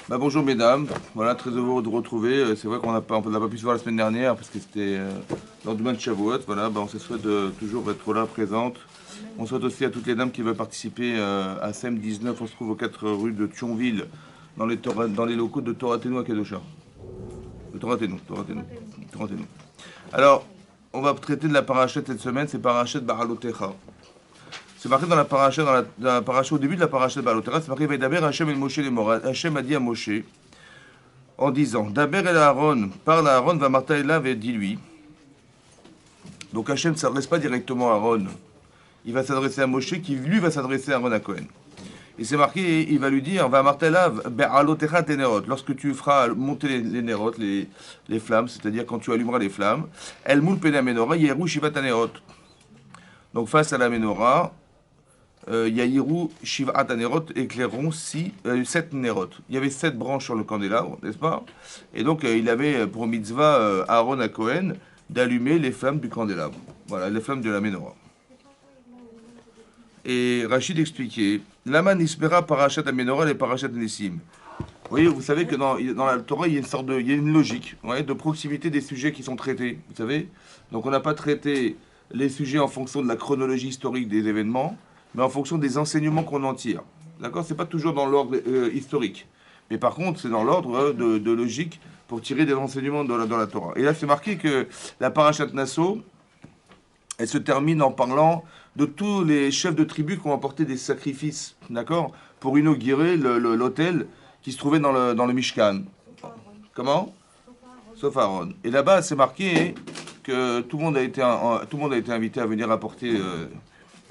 Bonjour mesdames, voilà, très heureux de vous retrouver. C'est vrai on n'a pas pu se voir la semaine dernière parce que c'était lors du mois de Shavuot. Voilà, on se souhaite de toujours être là, présente. On souhaite aussi à toutes les dames qui veulent participer à SEM 19. On se trouve aux 4 rues de Thionville, dans les locaux de Torah Tenu à Kedosha. De Torah Tenu, Torah Tenu, Torah Tenu. Alors, on va traiter de la parachute cette semaine, c'est parachute Baralotecha. C'est marqué dans la paracha, au début de la paracha de Balotera, c'est marqué Vaidaber Hachem el Moshe les Morad. Hachem a dit à Moshe en disant Daber el Aaron, parle à Aaron, va Martha Elav et dis-lui. Donc Hachem ne s'adresse pas directement à Aaron, il va s'adresser à Moshe qui lui va s'adresser à Aaron à Cohen. Et c'est marqué, il va lui dire Va Martha Elav, Be'alotecha tenerot, lorsque tu feras monter les nerot, les flammes, c'est-à-dire quand tu allumeras les flammes, El Moul Pena Menorah, Yeru Shiva Tanerot. Donc face à la Menorah, Yahiru Shivat Nerot éclaireront 7 Nerot. Il y avait 7 branches sur le candélabre, n'est-ce pas? Et donc il avait pour mitzvah Aaron à Cohen d'allumer les flammes du candélabre. Voilà, les flammes de la menorah. Et Rachid expliquait Laman Ispera Parachat Amenorah et Parachat Nessim. Vous savez que dans la Torah, il y a il y a une logique de proximité des sujets qui sont traités. Vous savez? Donc on n'a pas traité les sujets en fonction de la chronologie historique des événements, mais en fonction des enseignements qu'on en tire. D'accord? C'est pas toujours dans l'ordre historique. Mais par contre, c'est dans l'ordre de logique pour tirer des enseignements dans la Torah. Et là, c'est marqué que la Parashat Nassau, elle se termine en parlant de tous les chefs de tribus qui ont apporté des sacrifices, d'accord? Pour inaugurer l'autel qui se trouvait dans le Mishkan. Comment? Sauf Aaron. Et là-bas, c'est marqué que tout le monde a été invité à venir apporter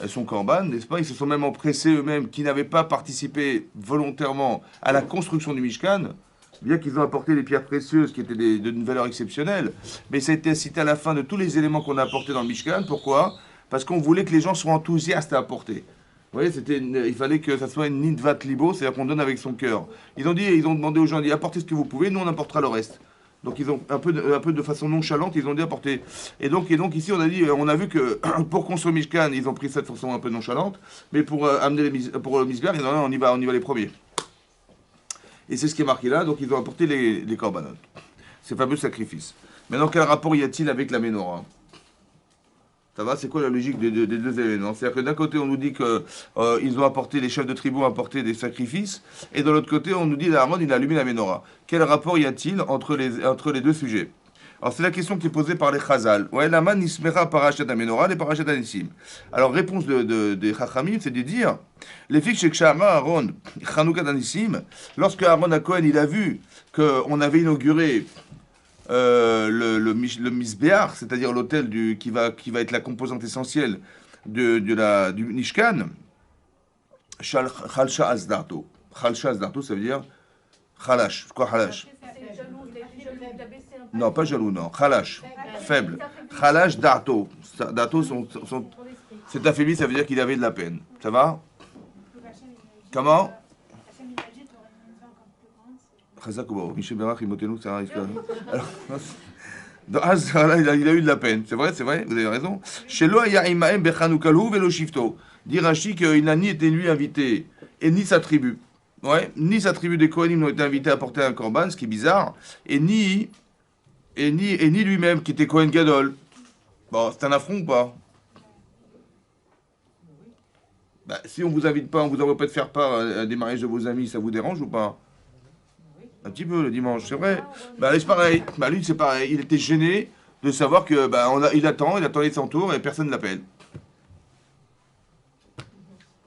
son corban, n'est-ce pas? Ils se sont même empressés eux-mêmes, qui n'avaient pas participé volontairement à la construction du Mishkan, bien qu'ils ont apporté des pierres précieuses qui étaient d'une valeur exceptionnelle. Mais ça a été cité à la fin de tous les éléments qu'on a apportés dans le Mishkan. Pourquoi? Parce qu'on voulait que les gens soient enthousiastes à apporter. Vous voyez, il fallait que ça soit une nidvat libo, c'est-à-dire qu'on donne avec son cœur. Ils ont demandé aux gens, apportez ce que vous pouvez, nous on apportera le reste. Donc ils ont un peu de façon nonchalante, ils ont dit apporter. Et donc ici on a vu que pour construire Mishkan, ils ont pris ça de façon un peu nonchalante, mais pour amener pour le Misbéach, ils ont dit on y va les premiers. Et c'est ce qui est marqué là, donc ils ont apporté les korbanot, ces fameux sacrifices. Maintenant, quel rapport y a-t-il avec la menorah? Ça va, c'est quoi la logique des deux événements? C'est-à-dire que d'un côté, on nous dit que ils ont apporté, les chefs de tribu ont apporté des sacrifices, et de l'autre côté, on nous dit Aaron, il a allumé la menorah. Quel rapport y a-t-il entre les deux sujets? Alors, c'est la question qui est posée par les Chazal. Ouais, la man nismera parachat menorah et parachat nissim. Alors, réponse des Chachamim, c'est de dire les fiches chez Kshama Aaron, Chanukah nissim, lorsque Aaron à Cohen, il a vu qu'on avait inauguré le Misbéach, c'est-à-dire l'autel qui va être la composante essentielle du Mishkan, Chalsha Azdarto. Chalsha Azdarto, ça veut dire Khalash. Quoi Khalash? Non, pas jaloux, non. Khalash, faible. Khalash Darto. Darto, c'est affaibli, ça veut dire qu'il avait de la peine. Ça va? Comment? Michel Berach, Imotenu, Sarah il a eu de la peine. C'est vrai, vous avez raison. Chez Loayaïmaem Bechanukalu Velo Shifto. Dit Rashi qu'il n'a ni été lui invité, et ni sa tribu. Ouais, ni sa tribu des Kohanim n'ont été invités à porter un korban, ce qui est bizarre, et ni lui-même, qui était Kohen Gadol. Bon, c'est un affront ou pas? Si on vous invite pas, on vous envoie pas de faire part à des mariages de vos amis, ça vous dérange ou pas? Un petit peu le dimanche, c'est vrai. C'est pareil. Lui, c'est pareil. Il était gêné de savoir que il attendait son tour et personne ne l'appelle.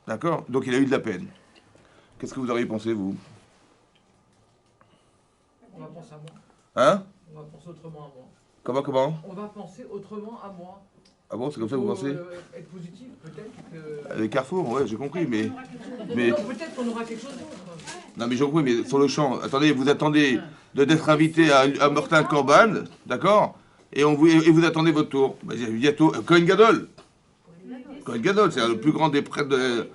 D'accord? Donc il a eu de la peine. Qu'est-ce que vous auriez pensé, vous? On va penser à moi. Hein? On va penser autrement à moi. Comment? On va penser autrement à moi. Ah bon, c'est comme ça que vous pensez? Être positif, peut-être que... Les Carrefour, ouais, j'ai compris, mais... Non, peut-être qu'on aura quelque chose d'autre. Non, mais j'ai compris, mais sur le champ, attendez, vous attendez d'être invité à Martin Corban, d'accord? Et vous attendez votre tour. Bientôt, Cohen Gadol. Cohen Gadol, c'est le plus grand des prêtres de...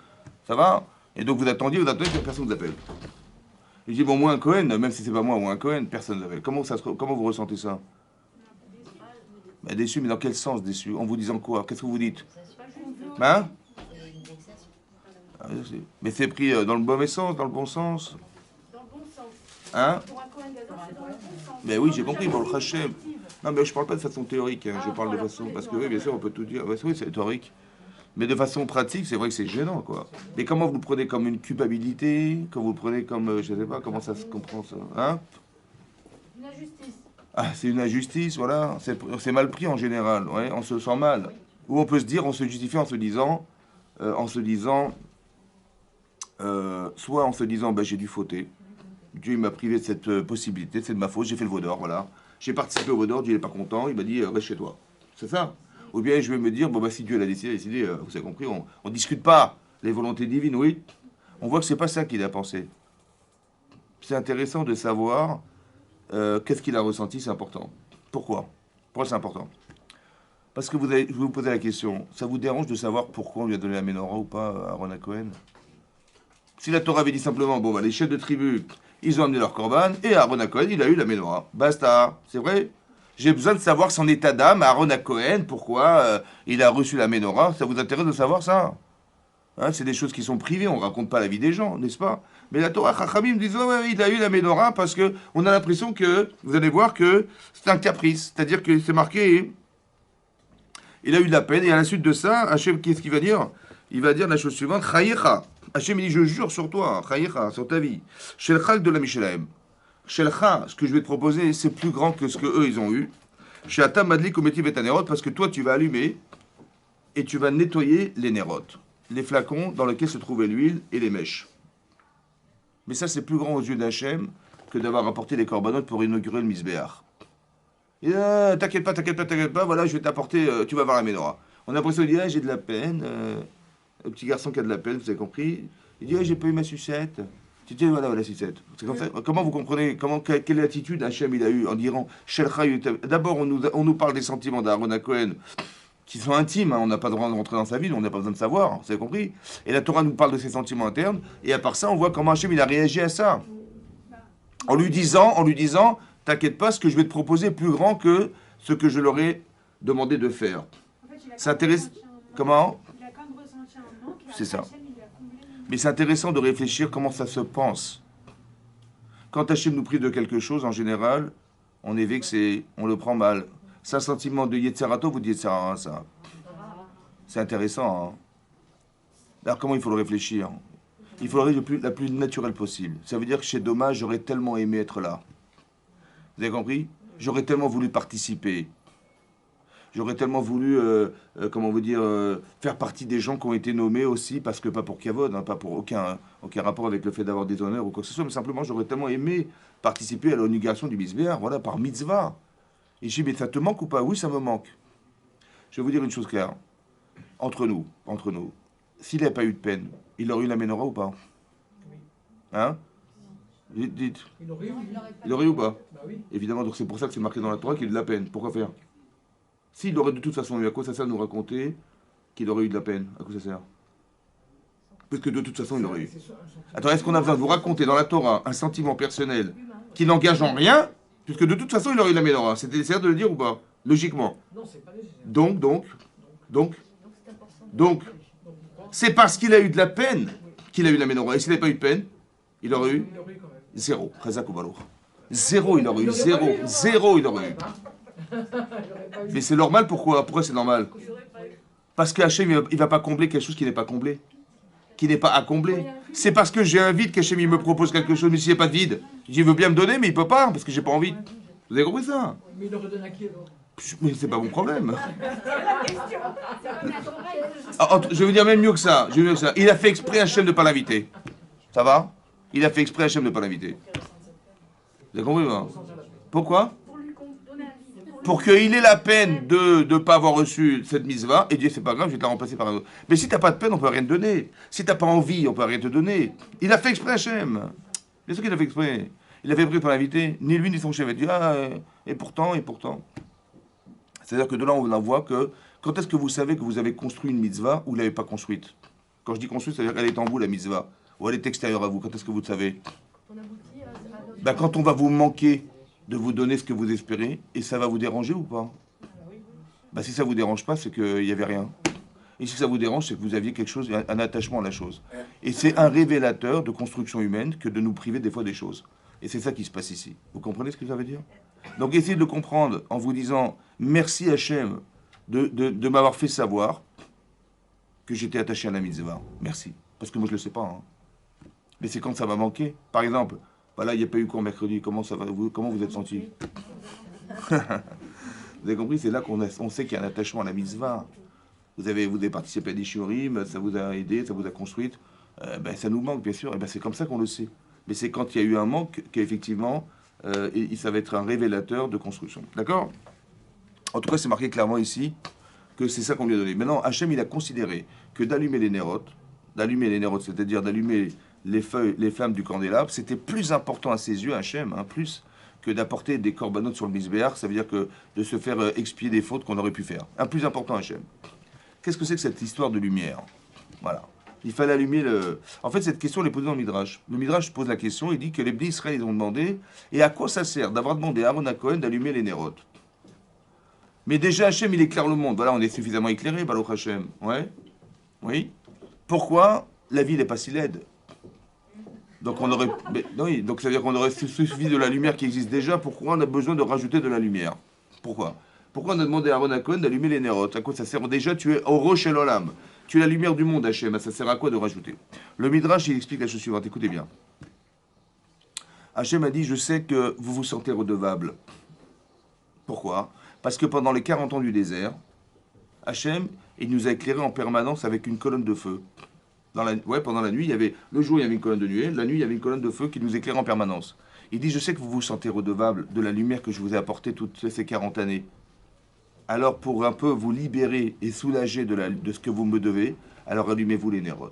Ça va? Et donc vous attendiez que personne vous appelle. Et je dis, bon, moi un Cohen, même si c'est pas moi, un Cohen, personne ne l'appelle. Comment vous ressentez ça? Déçu, mais dans quel sens déçu? En vous disant quoi? Qu'est-ce que vous dites? Hein? Mais c'est pris dans le mauvais sens, dans le bon sens? Dans le bon sens. Hein? Pour un Cohen Gadol, c'est dans le bon sens. Mais oui, j'ai compris, pour le Hachem. Non, mais je parle pas de façon théorique, hein, je parle de façon... Parce que oui, bien sûr, on peut tout dire. Ouais, oui, c'est théorique. Mais de façon pratique, c'est vrai que c'est gênant, quoi. Mais comment vous le prenez comme une culpabilité? Quand vous le prenez comme... je sais pas, comment ça se comprend, ça? Hein? Une injustice. Ah, c'est une injustice, voilà. C'est mal pris en général, ouais, on se sent mal. Ou on peut se dire, on se justifie en se disant... soit en se disant, bah, j'ai dû fauter. Dieu il m'a privé de cette possibilité, c'est de ma faute, j'ai fait le veau d'or, voilà. J'ai participé au veau d'or, Dieu n'est pas content, il m'a dit reste chez toi. C'est ça. Ou bien je vais me dire, bon bah si Dieu l'a décidé, vous avez compris, on discute pas les volontés divines, oui. On voit que c'est pas ça qu'il a pensé. C'est intéressant de savoir qu'est-ce qu'il a ressenti, c'est important. Pourquoi? Pourquoi c'est important? Parce que je vais vous poser la question, ça vous dérange de savoir pourquoi on lui a donné la Ménorah ou pas à Aaron Cohen? Si la Torah avait dit simplement, bon, bah, les chefs de tribu, ils ont amené leur corban, et Aaron Cohen, il a eu la Ménorah. Basta, c'est vrai. J'ai besoin de savoir son état d'âme à Aaron Cohen, pourquoi il a reçu la Ménorah. Ça vous intéresse de savoir ça? Hein, c'est des choses qui sont privées, on raconte pas la vie des gens, n'est-ce pas? Mais la Torah, Chachamim dit, oh, ouais, il a eu la Ménorah parce que on a l'impression que, vous allez voir que c'est un caprice. C'est-à-dire que c'est marqué, il a eu de la peine, et à la suite de ça, Hachem, qu'est-ce qu'il va dire? Il va dire la chose suivante, Chayecha. Hachem dit, je jure sur toi, Chayecha, sur ta vie. Shelchak de la Mishelaem. Shelcha, ce que je vais te proposer, c'est plus grand que ce que eux ils ont eu. Chez Atam Madlik Ometi Betanerot, parce que toi tu vas allumer et tu vas nettoyer les nérotes, les flacons dans lesquels se trouvait l'huile et les mèches. Mais ça, c'est plus grand aux yeux d'Hachem que d'avoir apporté les corbanotes pour inaugurer le Misbéach. Et t'inquiète pas, voilà, je vais t'apporter, tu vas voir la Ménorah. On a l'impression de dire, j'ai de la peine. Le petit garçon qui a de la peine, vous avez compris? Il dit, j'ai pas eu ma sucette. Tu dis, voilà, la sucette. C'est comme ça. Comment vous comprenez, quelle attitude Hachem il a eu en disant, d'abord, on nous parle des sentiments d'Aaron Cohen qui sont intimes, hein, on n'a pas le droit de rentrer dans sa vie, on n'a pas besoin de savoir, vous avez compris? Et la Torah nous parle de ses sentiments internes, et à part ça, on voit comment Hachem il a réagi à ça. En lui disant, t'inquiète pas, ce que je vais te proposer est plus grand que ce que je leur ai demandé de faire. En fait, Ça intéresse. Comment? Il a quand même ressenti un manque. C'est ça. Hachem, il lui a comblé. Mais c'est intéressant de réfléchir comment ça se pense. Quand Hachem nous prive de quelque chose, en général, on est vexé, on le prend mal. C'est un sentiment de Yetzerato, vous dites ça, ça. C'est intéressant. Hein. Alors comment il faut le réfléchir? Il faut le la plus naturelle possible. Ça veut dire que chez Dommage, j'aurais tellement aimé être là. Vous avez compris? J'aurais tellement voulu participer. J'aurais tellement voulu, comment vous dire, faire partie des gens qui ont été nommés aussi, parce que pas pour Kavod, hein, pas pour aucun rapport avec le fait d'avoir des honneurs ou quoi que ce soit, mais simplement j'aurais tellement aimé participer à l'inauguration du Misbéach, voilà, par mitzvah. Et je dis, mais ça te manque ou pas? Oui, ça me manque. Je vais vous dire une chose claire. Entre nous, s'il n'avait pas eu de peine, il aurait eu la Ménorah ou pas? Hein? Dites. Il aurait eu. Il aurait eu ou pas? Bah oui. Évidemment, donc c'est pour ça que c'est marqué dans la Torah qu'il a eu de la peine. Pourquoi faire? S'il aurait de toute façon eu, à quoi ça sert de nous raconter qu'il aurait eu de la peine? À quoi ça sert? Parce que de toute façon, il aurait eu. Attends, est-ce qu'on a besoin de vous raconter dans la Torah un sentiment personnel qui n'engage en rien? Puisque de toute façon, il aurait eu la Ménorah. C'était nécessaire de le dire ou pas? Logiquement. Non, c'est pas nécessaire. Donc, c'est parce qu'il a eu de la peine qu'il a eu la Ménorah. Et s'il n'avait pas eu de peine, il aurait eu Il aurait eu quand même. zéro. Chazak ou Balour. Zéro, il aurait eu. Zéro, il aurait eu. Mais c'est normal, pourquoi? Pourquoi c'est normal? Parce que Hachem, il ne va pas combler quelque chose qui n'est pas comblé. Qui n'est pas à combler. C'est parce que j'ai un vide qu'Hachem, il me propose quelque chose, mais s'il n'y a pas de vide, il veut bien me donner, mais il ne peut pas, parce que j'ai pas envie. Vous avez compris ça? Mais il aurait donné à qui alors? Mais c'est pas mon problème. Je vais vous dire même mieux que ça. Il a fait exprès Hachem de ne pas l'inviter. Ça va? Il a fait exprès Hachem de ne pas l'inviter. Vous avez compris pas? Pourquoi? Pour qu'il ait la peine de ne pas avoir reçu cette mitzvah, et Dieu, c'est pas grave, je vais te la remplacer par un autre. Mais si t'as pas de peine, on peut rien te donner. Si t'as pas envie, on peut rien te donner. Il a fait exprès Hachem. Bien sûr qu'il a fait exprès. Il a fait exprès pour l'inviter. Ni lui ni son chef. Il dit, et pourtant. C'est-à-dire que de là, on en voit que, quand est-ce que vous savez que vous avez construit une mitzvah ou vous ne l'avez pas construite? Quand je dis construite, c'est-à-dire qu'elle est en vous, la mitzvah. Ou elle est extérieure à vous. Quand est-ce que vous le savez? Quand on va vous manquer de vous donner ce que vous espérez, et ça va vous déranger ou pas? Si ça vous dérange pas, c'est qu'il n'y avait rien. Et si ça vous dérange, c'est que vous aviez quelque chose, un attachement à la chose. Et c'est un révélateur de construction humaine que de nous priver des fois des choses. Et c'est ça qui se passe ici. Vous comprenez ce que ça veut dire? Donc essayez de le comprendre en vous disant merci Hachem de m'avoir fait savoir que j'étais attaché à la mitzvah. Merci. Parce que moi je ne le sais pas. Hein. Mais c'est quand ça va manquer. Par exemple, voilà, il n'y a pas eu cours mercredi. Comment ça va comment vous êtes senti? Vous avez compris? C'est là on sait qu'il y a un attachement à la mitzvah. Vous avez participé à des shiurim, ça vous a aidé, ça vous a construite. Ben, ça nous manque, bien sûr. Et ben, c'est comme ça qu'on le sait. Mais c'est quand il y a eu un manque qu'effectivement, ça va être un révélateur de construction. D'accord? En tout cas, c'est marqué clairement ici que c'est ça qu'on lui a donné. Maintenant, Hachem, il a considéré que d'allumer les nérotes, c'est-à-dire d'allumer les flammes du candélabre, c'était plus important à ses yeux, Hachem, hein, plus que d'apporter des corbanotes sur le misbéach, ça veut dire que de se faire expier des fautes qu'on aurait pu faire. Un plus important, Hachem. Qu'est-ce que c'est que cette histoire de lumière? Voilà. Il fallait allumer le... En fait, cette question, elle est posée dans le Midrash. Le Midrash pose la question, il dit que les Bnei Israël, ils ont demandé, et à quoi ça sert d'avoir demandé à Aaron à Cohen d'allumer les nérotes? Mais déjà, Hachem, il éclaire le monde. Voilà, on est suffisamment éclairé, Baruch Hachem. Ouais? Oui? Pourquoi la vie n'est pas si laide? Donc on aurait... Mais, oui, donc ça veut dire qu'on aurait suffi de la lumière qui existe déjà. Pourquoi on a besoin de rajouter de la lumière? Pourquoi? Pourquoi on a demandé à Aaron à Cohen d'allumer les nérotes? À quoi ça sert? Déjà, tu es au roche et l'olam. Tu es la lumière du monde, Hachem. Ça sert à quoi de rajouter? Le Midrash, il explique la chose suivante. Écoutez bien. Hachem a dit, je sais que vous vous sentez redevable. Pourquoi? Parce que pendant les 40 ans du désert, Hachem, il nous a éclairés en permanence avec une colonne de feu. Pendant la nuit, il y avait, le jour, il y avait une colonne de nuée. La nuit, il y avait une colonne de feu qui nous éclairait en permanence. Il dit, je sais que vous vous sentez redevable de la lumière que je vous ai apportée toutes ces 40 années. Alors, pour un peu vous libérer et soulager de ce que vous me devez, alors allumez-vous les nérotes.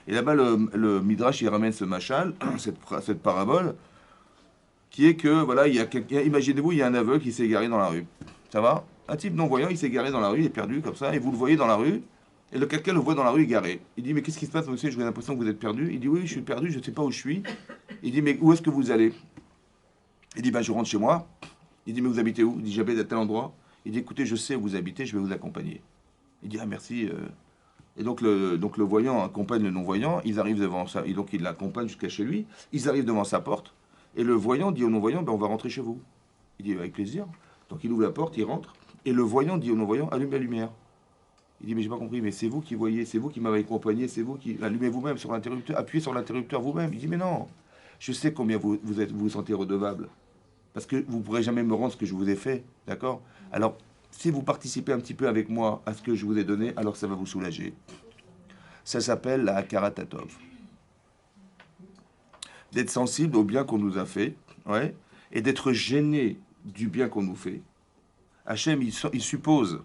Et là-bas, le Midrash, il ramène ce machal, cette parabole, qui est que, voilà, imaginez-vous, il y a un aveugle qui s'est égaré dans la rue. Ça va? Un type non-voyant, il s'est égaré dans la rue, il est perdu comme ça, et vous le voyez dans la rue, et quelqu'un le voit dans la rue égaré. Il dit, mais qu'est-ce qui se passe, monsieur? J'ai l'impression que vous êtes perdu. Il dit, oui, je suis perdu, je ne sais pas où je suis. Il dit, mais où est-ce que vous allez? Il dit, ben, je rentre chez moi. Il dit, mais vous habitez où? Il dit, j'habite à tel endroit. Il dit, écoutez, je sais où vous habitez, je vais vous accompagner. Il dit, ah merci. Et donc le voyant accompagne le non-voyant, ils arrivent devant ça, et donc il l'accompagne jusqu'à chez lui, ils arrivent devant sa porte, et le voyant dit au non-voyant, ben, on va rentrer chez vous. Il dit, avec plaisir. Donc il ouvre la porte, il rentre, et le voyant dit au non-voyant, allume la lumière. Il dit, mais j'ai pas compris, mais c'est vous qui voyez, c'est vous qui m'avez accompagné, c'est vous qui... Allumez vous-même sur l'interrupteur, appuyez sur l'interrupteur vous-même. Il dit, mais non, je sais combien vous vous sentez redevable. Parce que vous ne pourrez jamais me rendre ce que je vous ai fait, d'accord? Alors, si vous participez un petit peu avec moi à ce que je vous ai donné, alors ça va vous soulager. Ça s'appelle la Hakarat Hatov. D'être sensible au bien qu'on nous a fait, ouais, et d'être gêné du bien qu'on nous fait. Hachem, il suppose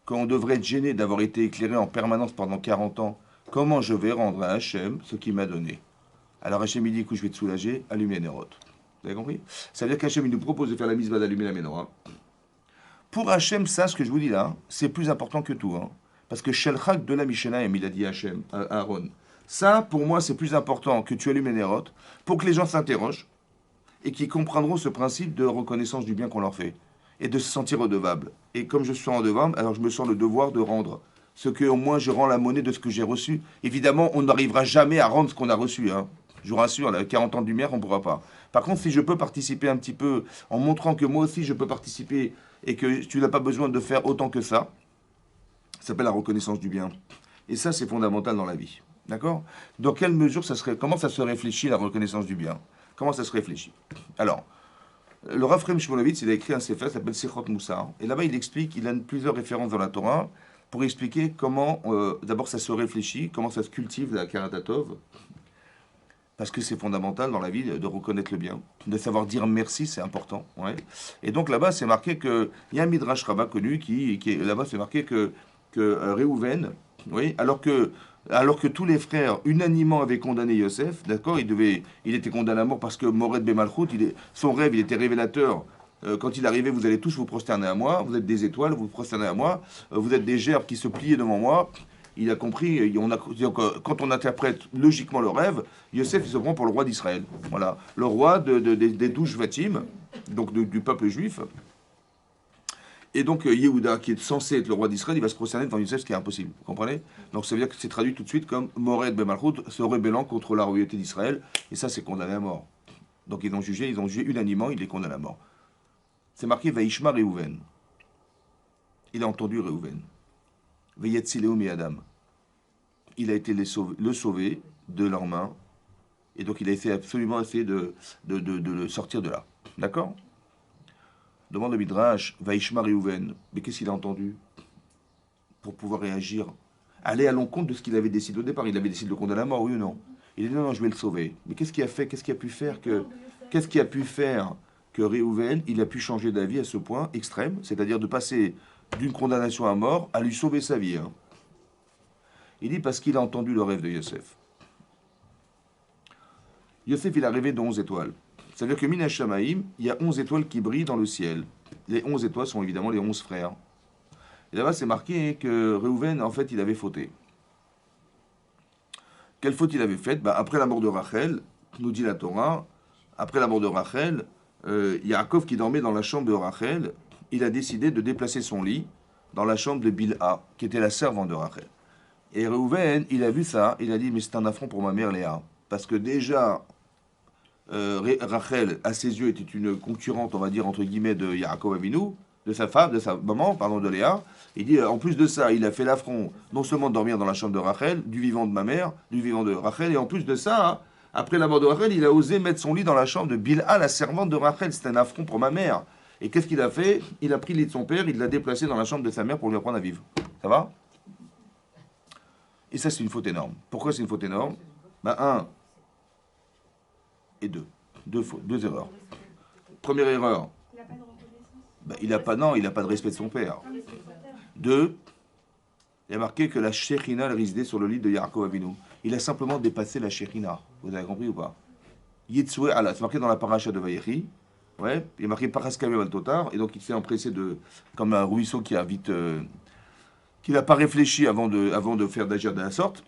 qu'on devrait être gêné d'avoir été éclairé en permanence pendant 40 ans. Comment je vais rendre à Hachem ce qu'il m'a donné? Alors Hachem, il dit, écoute, je vais te soulager, allume les nérotes. Vous avez compris? Ça veut dire qu'Hachem, il nous propose de faire la mitzvah d'allumer la menorah. Pour Hachem, ça, ce que je vous dis là, c'est plus important que tout. Hein. Parce que Shelchak de la Mishenaim, il a dit à Hachem, à Aaron, ça, pour moi, c'est plus important que tu allumes les nérotes, pour que les gens s'interrogent et qu'ils comprendront ce principe de reconnaissance du bien qu'on leur fait et de se sentir redevable. Et comme je suis redevable, alors je me sens le devoir de rendre ce que, au moins, je rends la monnaie de ce que j'ai reçu. Évidemment, on n'arrivera jamais à rendre ce qu'on a reçu. Hein. Je vous rassure, là, 40 ans de lumière, on ne pourra pas. Par contre, si je peux participer un petit peu, en montrant que moi aussi je peux participer et que tu n'as pas besoin de faire autant que ça s'appelle la reconnaissance du bien. Et ça, c'est fondamental dans la vie. D'accord? Dans quelle mesure ça serait, comment ça se réfléchit, la reconnaissance du bien? Comment ça se réfléchit? Alors, le Rav Chaim Shmulevitz, il a écrit un sefer, ça s'appelle Sechot Moussar. Et là-bas, il explique, il a plusieurs références dans la Torah pour expliquer comment, d'abord, ça se réfléchit, comment ça se cultive, la Hakarat Hatov. Parce que c'est fondamental dans la vie de reconnaître le bien, de savoir dire merci, c'est important. Ouais. Et donc là-bas, c'est marqué que il y a un Midrash Rabbah connu qui est là-bas, c'est marqué que Réhouven, oui, alors que tous les frères unanimement avaient condamné Yosef, d'accord, il était condamné à mort parce que Mored Bemalchut, son rêve, il était révélateur. Quand il arrivait, vous allez tous vous prosterner à moi, vous êtes des étoiles, vous vous prosternez à moi, vous êtes des gerbes qui se pliaient devant moi. Il a compris, quand on interprète logiquement le rêve, Yosef il se prend pour le roi d'Israël. Voilà, le roi des 12 Shvatim, donc du peuple juif. Et donc Yehuda, qui est censé être le roi d'Israël, il va se prosterner devant Yosef, ce qui est impossible. Vous comprenez? Donc ça veut dire que c'est traduit tout de suite comme Mored Ben Malchut, se rébellant contre la royauté d'Israël. Et ça, c'est condamné à mort. Donc ils ont jugé unanimement, il les condamne à mort. C'est marqué Vaishma Reuven. Il a entendu Reuven. Veyetzileum et Adam. Il a été le sauver de leurs mains. Et donc il a absolument essayé de le sortir de là. D'accord? Demande le Midrash, Vaishma Reuven. Mais qu'est-ce qu'il a entendu pour pouvoir réagir? Aller à l'encontre de ce qu'il avait décidé au départ. Il avait décidé de le condamner à mort, oui ou non? Il a dit non, je vais le sauver. Mais qu'est-ce qui a fait, qu'est-ce qui a pu faire que Reuven, il a pu changer d'avis à ce point extrême, c'est-à-dire de passer d'une condamnation à mort à lui sauver sa vie, hein. Il dit parce qu'il a entendu le rêve de Yosef. Yosef, il a rêvé de 11 étoiles. C'est-à-dire que Minash Shamaïm, il y a 11 étoiles qui brillent dans le ciel. Les 11 étoiles sont évidemment les 11 frères. Et là-bas, c'est marqué que Reuven, en fait, il avait fauté. Quelle faute il avait faite? Après la mort de Rachel, nous dit la Torah, après la mort de Rachel, Yaakov qui dormait dans la chambre de Rachel, il a décidé de déplacer son lit dans la chambre de Bilha, qui était la servante de Rachel. Et Reuven, il a vu ça, il a dit, mais c'est un affront pour ma mère Léa. Parce que déjà, Rachel, à ses yeux, était une concurrente, on va dire, entre guillemets, de Yaakov Avinu, de sa femme, de sa maman, pardon, de Léa. Il dit, en plus de ça, il a fait l'affront, non seulement de dormir dans la chambre de Rachel, du vivant de ma mère, du vivant de Rachel, et en plus de ça, hein, après la mort de Rachel, il a osé mettre son lit dans la chambre de Bilha, la servante de Rachel. C'est un affront pour ma mère. Et qu'est-ce qu'il a fait? Il a pris le lit de son père, il l'a déplacé dans la chambre de sa mère pour lui apprendre à vivre. Ça va? Et ça, c'est une faute énorme. Pourquoi c'est une faute énorme? Un et deux. Deux erreurs. Première erreur, Il n'a pas de reconnaissance. il n'a pas de respect de son père. Non, mais c'est pas terme. Deux, il y a marqué que la Shekhinah résidait sur le lit de Yaakov Avinu. Il a simplement dépassé la Shekhinah. Vous avez compris ou pas? Yitzoué Allah, c'est marqué dans la paracha de Vayechi. Ouais, il est marqué Paraskavé Val Totar, et donc il s'est empressé de, comme un ruisseau qui a vite, qui n'a pas réfléchi avant de faire d'agir de la sorte.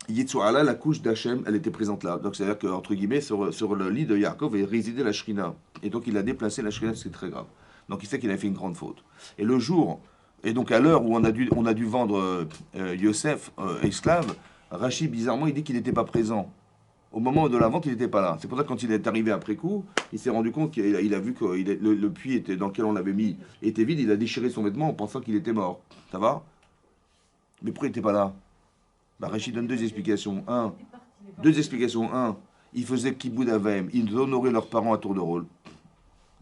Yitzoué Allah, la couche d'Hachem, elle était présente là. Donc c'est-à-dire qu'entre guillemets, sur le lit de Yaakov, il résidait la Shekhinah. Et donc il a déplacé la Shekhinah, c'est très grave. Donc il sait qu'il a fait une grande faute. Et le jour, et donc à l'heure où on a dû vendre Yosef, esclave, Rachid, bizarrement, il dit qu'il n'était pas présent. Au moment de la vente, il n'était pas là. C'est pour ça que quand il est arrivé après coup, il s'est rendu compte qu'il a vu que le puits était, dans lequel on l'avait mis était vide. Il a déchiré son vêtement en pensant qu'il était mort. Ça va? Mais pourquoi il n'était pas là? Rachid donne deux explications. Deux explications. Il faisait kiboud avaim. Ils honoraient leurs parents à tour de rôle,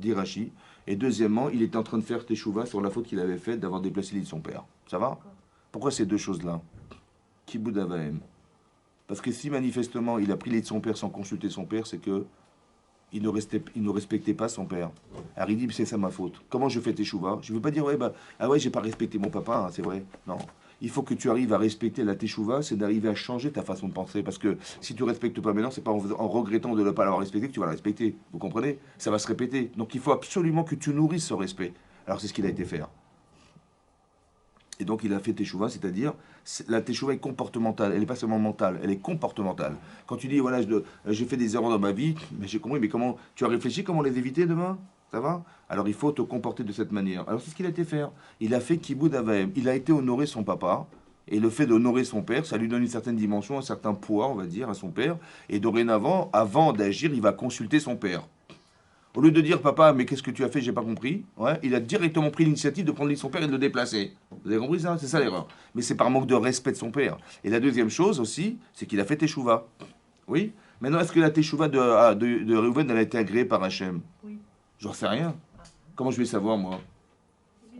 dit Rachid. Et deuxièmement, il était en train de faire teshuva sur la faute qu'il avait faite d'avoir déplacé l'île de son père. Ça va? Pourquoi ces deux choses-là? Kiboud avaim. Parce que si manifestement il a pris l'île de son père sans consulter son père, c'est que il ne respectait pas son père. Alors il dit, c'est ça ma faute. Comment je fais teshuva? Je ne veux pas dire, j'ai pas respecté mon papa, hein, c'est vrai. Non. Il faut que tu arrives à respecter la teshuva, c'est d'arriver à changer ta façon de penser. Parce que si tu ne respectes pas maintenant, c'est pas en regrettant de ne pas l'avoir respecté que tu vas la respecter. Vous comprenez? Ça va se répéter. Donc il faut absolument que tu nourrisses ce respect. Alors c'est ce qu'il a été faire. Et donc il a fait teshuva, c'est-à-dire la teshuva est comportementale, elle n'est pas seulement mentale, elle est comportementale. Quand tu dis voilà, j'ai fait des erreurs dans ma vie, mais j'ai compris, mais comment tu as réfléchi comment les éviter demain? Ça va? Alors il faut te comporter de cette manière. Alors c'est ce qu'il a été faire. Il a fait kiboud avaim. Il a été honorer son papa. Et le fait d'honorer son père, ça lui donne une certaine dimension, un certain poids, on va dire, à son père. Et dorénavant, avant d'agir, il va consulter son père. Au lieu de dire papa, mais qu'est-ce que tu as fait, j'ai pas compris, ouais, il a directement pris l'initiative de prendre son père et de le déplacer. Vous avez compris ça? C'est ça l'erreur. Mais c'est par manque de respect de son père. Et la deuxième chose aussi, c'est qu'il a fait teshuva. Oui. Maintenant, est-ce que la teshuva de Reuven, elle a été agréée par Hachem? Oui. J'en sais rien. Comment je vais savoir, moi?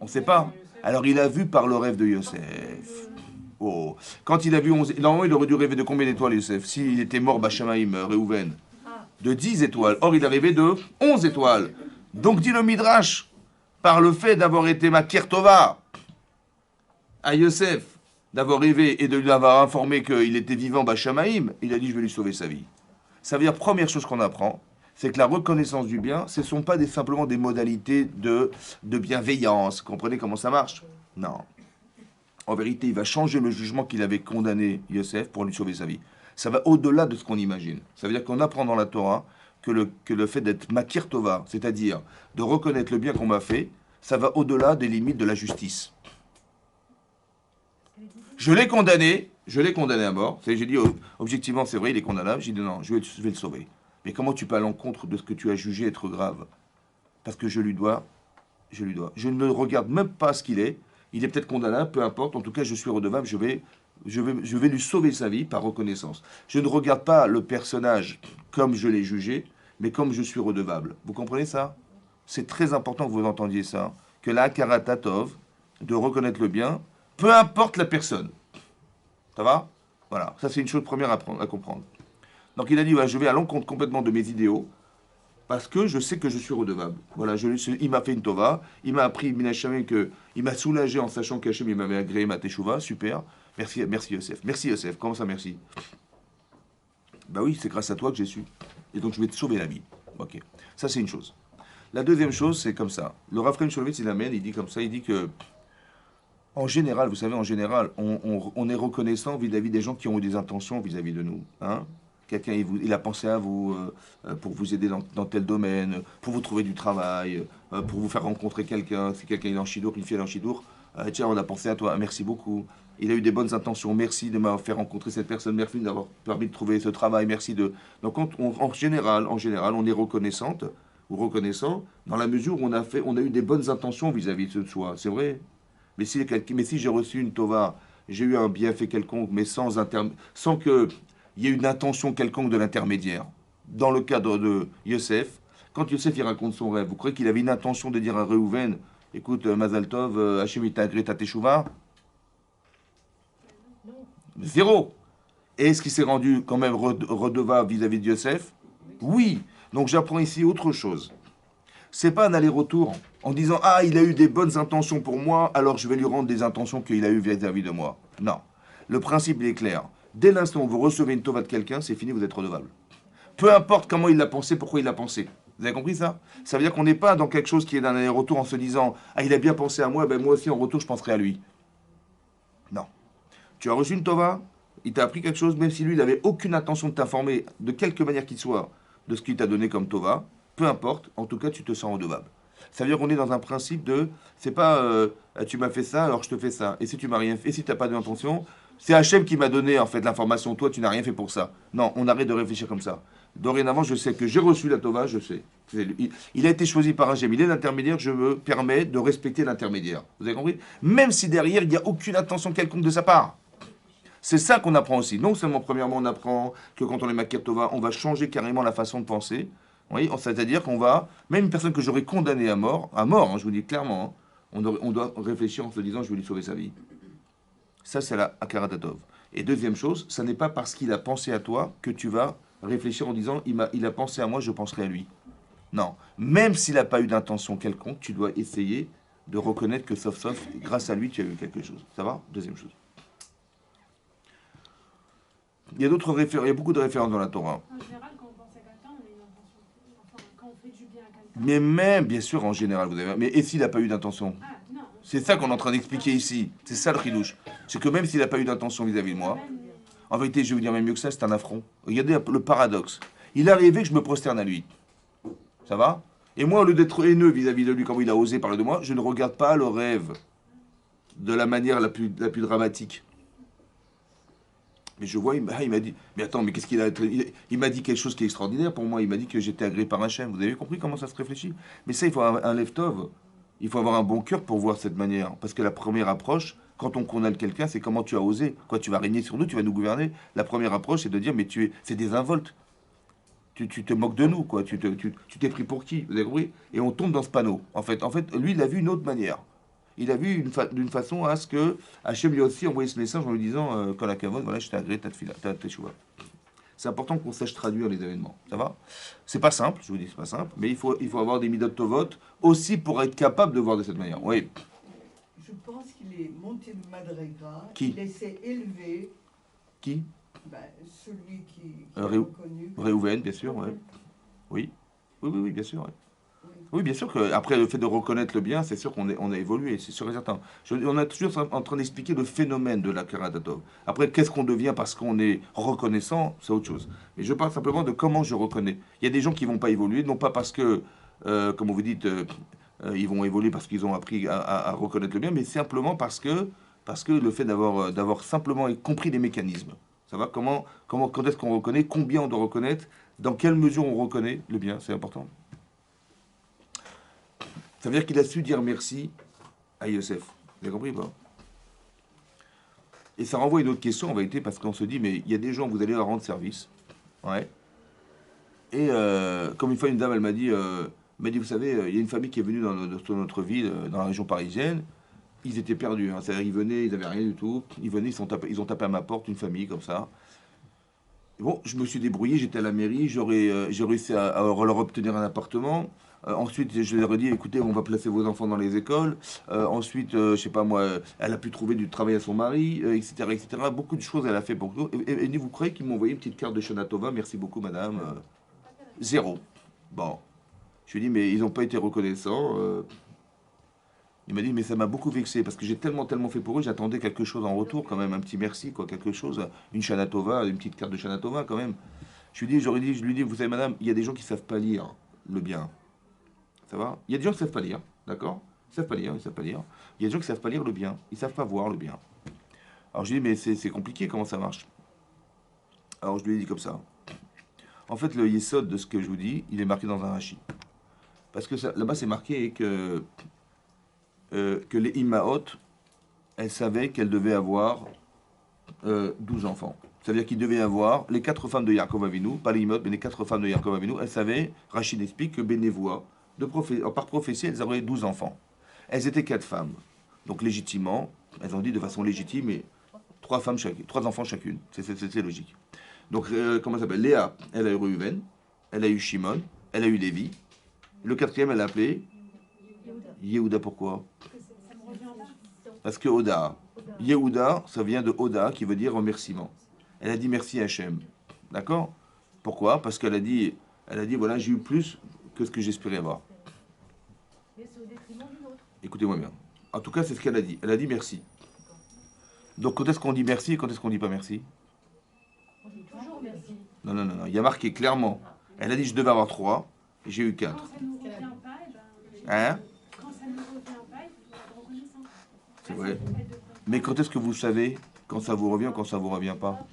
On ne sait pas. Alors il a vu par le rêve de Yosef. Oh. Quand il a vu 11... Normalement, il aurait dû rêver de combien d'étoiles, Yosef? S'il était mort, Bachamaïm, Reuven. De 10 étoiles. Or, il est arrivé de 11 étoiles. Donc, dit le Midrash, par le fait d'avoir été Makir Tova à Yosef, d'avoir rêvé et de lui avoir informé qu'il était vivant Bachamaïm, il a dit, je vais lui sauver sa vie. Ça veut dire, première chose qu'on apprend, c'est que la reconnaissance du bien, ce ne sont pas simplement des modalités de bienveillance. Vous comprenez comment ça marche? Non. En vérité, il va changer le jugement qu'il avait condamné Yosef pour lui sauver sa vie. Ça va au-delà de ce qu'on imagine. Ça veut dire qu'on apprend dans la Torah que le fait d'être Makir Tova, c'est-à-dire de reconnaître le bien qu'on m'a fait, ça va au-delà des limites de la justice. Je l'ai condamné à mort. J'ai dit, objectivement, c'est vrai, il est condamnable. J'ai dit, non, je vais le sauver. Mais comment tu peux à l'encontre de ce que tu as jugé être grave? Parce que je lui dois. Je ne regarde même pas ce qu'il est. Il est peut-être condamnable, peu importe. En tout cas, je suis redevable. Je vais lui sauver sa vie par reconnaissance. Je ne regarde pas le personnage comme je l'ai jugé, mais comme je suis redevable. Vous comprenez ça? C'est très important que vous entendiez ça. Que la karatatov, de reconnaître le bien, peu importe la personne. Ça va? Voilà. Ça, c'est une chose première à comprendre. Donc, il a dit, ouais, je vais à l'encontre complètement de mes idéaux, parce que je sais que je suis redevable. Voilà, il m'a fait une tova, il m'a appris, il m'a soulagé en sachant qu'Hachem, il m'avait agréé ma teshuva, super. Merci Yosef. Merci Yosef, comment ça merci? Bah oui, c'est grâce à toi que j'ai su. Et donc, je vais te sauver la vie. Ok, ça c'est une chose. La deuxième chose, c'est comme ça. Le Rav Chaim Shulevitz, il amène, il dit comme ça, il dit que en général, vous savez, en général, on est reconnaissant vis-à-vis des gens qui ont eu des intentions vis-à-vis de nous. Hein? Quelqu'un, il a pensé à vous pour vous aider dans tel domaine, pour vous trouver du travail, pour vous faire rencontrer quelqu'un. Si quelqu'un est en Chidour, une fille est en Chidour, tiens, on a pensé à toi, merci beaucoup. Il a eu des bonnes intentions, merci de m'avoir fait rencontrer cette personne, merci d'avoir permis de trouver ce travail, merci de... Donc en général, on est reconnaissante ou reconnaissant dans la mesure où on a eu des bonnes intentions vis-à-vis de soi. C'est vrai. Mais si j'ai reçu une tova, j'ai eu un bienfait quelconque, mais sans qu'il y ait une intention quelconque de l'intermédiaire. Dans le cadre de Yosef, quand Yosef il raconte son rêve, vous croyez qu'il avait une intention de dire à Reuven, écoute, Mazal Tov, Hachem il t'a agréé ta teshuva? Zéro. Et est-ce qu'il s'est rendu quand même redevable vis-à-vis de Yosef? Oui. Donc j'apprends ici autre chose. C'est pas un aller-retour en disant ah il a eu des bonnes intentions pour moi alors je vais lui rendre des intentions qu'il a eues vis-à-vis de moi. Non, le principe il est clair. Dès l'instant où vous recevez une tova de quelqu'un, c'est fini, vous êtes redevable. Peu importe comment il l'a pensé, pourquoi il l'a pensé. Vous avez compris ça? Ça veut dire qu'on n'est pas dans quelque chose qui est d'un aller-retour en se disant ah il a bien pensé à moi, ben moi aussi en retour je penserai à lui. Non. Tu as reçu une tova, il t'a appris quelque chose, même si lui il n'avait aucune intention de t'informer de quelque manière qu'il soit de ce qu'il t'a donné comme tova. Peu importe, en tout cas, tu te sens redevable. Ça veut dire qu'on est dans un principe de, c'est pas tu m'as fait ça, alors je te fais ça. Et si tu m'as rien fait, et si tu n'as pas d'intention, c'est Hachem qui m'a donné en fait l'information. Toi, tu n'as rien fait pour ça. Non, on arrête de réfléchir comme ça. Dorénavant, je sais que j'ai reçu la tova, je sais. Il a été choisi par Hachem. Il est l'intermédiaire, je me permets de respecter l'intermédiaire. Vous avez compris? Même si derrière, il n'y a aucune intention quelconque de sa part. C'est ça qu'on apprend aussi. Non seulement, premièrement, on apprend que quand on est Makir Tova, on va changer carrément la façon de penser. Oui, c'est-à-dire qu'on va, même une personne que j'aurais condamnée à mort, hein, je vous dis clairement, hein, on doit réfléchir en se disant je vais lui sauver sa vie. Ça, c'est la Akaratatov. Et deuxième chose, ça n'est pas parce qu'il a pensé à toi que tu vas réfléchir en disant il a pensé à moi, je penserai à lui. Non, même s'il n'a pas eu d'intention quelconque, tu dois essayer de reconnaître que sauf, grâce à lui, tu as eu quelque chose. Ça va? Deuxième chose. Il y a beaucoup de références dans la Torah. En général, quand on pense à quelqu'un, on a une intention. Enfin, quand on fait du bien à quelqu'un. Mais même, bien sûr, en général, vous avez... Mais et s'il n'a pas eu d'intention? Ah, non. C'est ça qu'on est en train d'expliquer ici. C'est ça le chidouche. C'est que même s'il n'a pas eu d'intention vis-à-vis de moi, en vérité, je vais vous dire même mieux que ça, c'est un affront. Regardez le paradoxe. Il est arrivé que je me prosterne à lui. Ça va? Et moi, au lieu d'être haineux vis-à-vis de lui, comme il a osé parler de moi, je ne regarde pas le rêve de la manière la plus dramatique. Mais je vois, il m'a dit, mais attends, mais qu'est-ce qu'il a... Il m'a dit quelque chose qui est extraordinaire pour moi. Il m'a dit que j'étais agréé par Hachem. Vous avez compris comment ça se réfléchit? Mais ça, il faut un lev-tov. Il faut avoir un bon cœur pour voir cette manière. Parce que la première approche, quand on condamne quelqu'un, c'est comment tu as osé. Quoi, tu vas régner sur nous, tu vas nous gouverner. La première approche, c'est de dire, mais c'est désinvolte. Tu te moques de nous, quoi. Tu t'es pris pour qui? Vous avez compris? Et on tombe dans ce panneau. En fait, lui, il a vu une autre manière. Il a vu d'une façon à ce que Hachem lui a aussi envoyé ce message en lui disant quand la kavod, voilà, je t'ai agréé ta teshuva. C'est important qu'on sache traduire les événements. Ça va? C'est pas simple, je vous dis, c'est pas simple, mais il faut avoir des midot tovot aussi pour être capable de voir de cette manière. Oui. Je pense qu'il est monté de Madriga. Qui? Il s'est élevé. Qui? Ben, celui qui est reconnu. Réhouven, bien sûr, ouais. Oui. Oui, bien sûr, ouais. Oui, bien sûr qu'après le fait de reconnaître le bien, c'est sûr qu'on a évolué, c'est sûr et certain. On est toujours en train d'expliquer le phénomène de la Karatatov. Après, qu'est-ce qu'on devient parce qu'on est reconnaissant, c'est autre chose. Mais je parle simplement de comment je reconnais. Il y a des gens qui ne vont pas évoluer, non pas parce que, comme vous dites, ils vont évoluer parce qu'ils ont appris à reconnaître le bien, mais simplement parce que le fait d'avoir simplement compris les mécanismes. Ça va? Quand est-ce qu'on reconnaît? Combien on doit reconnaître? Dans quelle mesure on reconnaît le bien? C'est important. Ça veut dire qu'il a su dire merci à Yosef. Vous avez compris ou pas? Et ça renvoie à une autre question en vérité, parce qu'on se dit, mais il y a des gens, vous allez leur rendre service. Ouais. Et comme une fois, une dame, elle m'a dit, vous savez, il y a une famille qui est venue dans notre ville, dans la région parisienne. Ils étaient perdus. Hein. C'est-à-dire, ils venaient, ils n'avaient rien du tout. Ils venaient, ils ont tapé à ma porte, une famille comme ça. Bon, je me suis débrouillé, j'étais à la mairie, j'ai réussi à leur obtenir un appartement. Ensuite, je leur ai dit, écoutez, on va placer vos enfants dans les écoles. Ensuite, je sais pas moi, elle a pu trouver du travail à son mari, etc., etc. Beaucoup de choses elle a fait pour nous. Et vous croyez qu'ils m'ont envoyé une petite carte de Shana Tova? Merci beaucoup, madame. Zéro. Bon. Je lui ai dit, mais ils n'ont pas été reconnaissants. Il m'a dit, mais ça m'a beaucoup vexé parce que j'ai tellement fait pour eux, j'attendais quelque chose en retour, quand même, un petit merci, quoi, quelque chose, une Shana Tova, une petite carte de Shana Tova, quand même. Je lui ai dit, vous savez, madame, il y a des gens qui savent pas lire le bien. Ça va? Il y a des gens qui savent pas lire, d'accord? Ils savent pas lire, ils savent pas lire. Il y a des gens qui savent pas lire le bien, ils savent pas voir le bien. Alors je lui ai dit, mais c'est compliqué, comment ça marche? Alors je lui ai dit comme ça. En fait, le yesod de ce que je vous dis, il est marqué dans un Rashi. Parce que là-bas, c'est marqué que les Immaot, elles savaient qu'elles devaient avoir 12 enfants. Ça veut dire qu'il devait y avoir les 4 femmes de Yaakov Avinu, pas les Immaot, mais les 4 femmes de Yaakov Avinu, elles savaient, Rachid explique que Bénévoie, par prophétie, elles auraient 12 enfants. Elles étaient 4 femmes. Donc légitimement, elles ont dit de façon légitime, et 3 femmes chacune, 3 enfants chacune. C'est logique. Donc, comment ça s'appelle? Léa, elle a eu Reuven, elle a eu Shimon, elle a eu Lévi. Le 4e, elle a appelé Yehuda. Pourquoi? Parce que Oda. Yehuda, ça vient de Oda, qui veut dire remerciement. Elle a dit merci à Hachem. D'accord? Pourquoi? Parce qu'elle a dit, voilà, j'ai eu plus que ce que j'espérais avoir. Écoutez-moi bien. En tout cas, c'est ce qu'elle a dit. Elle a dit merci. Donc, quand est-ce qu'on dit merci et quand est-ce qu'on dit pas merci? On dit toujours merci. Non. Il y a marqué clairement. Elle a dit je devais avoir 3, et j'ai eu 4. Quand ça ne nous revient pas, Hein? quand ça ne nous revient pas, il faut être reconnaissant. C'est vrai. Mais quand est-ce que vous savez quand ça vous revient, quand ça vous revient pas?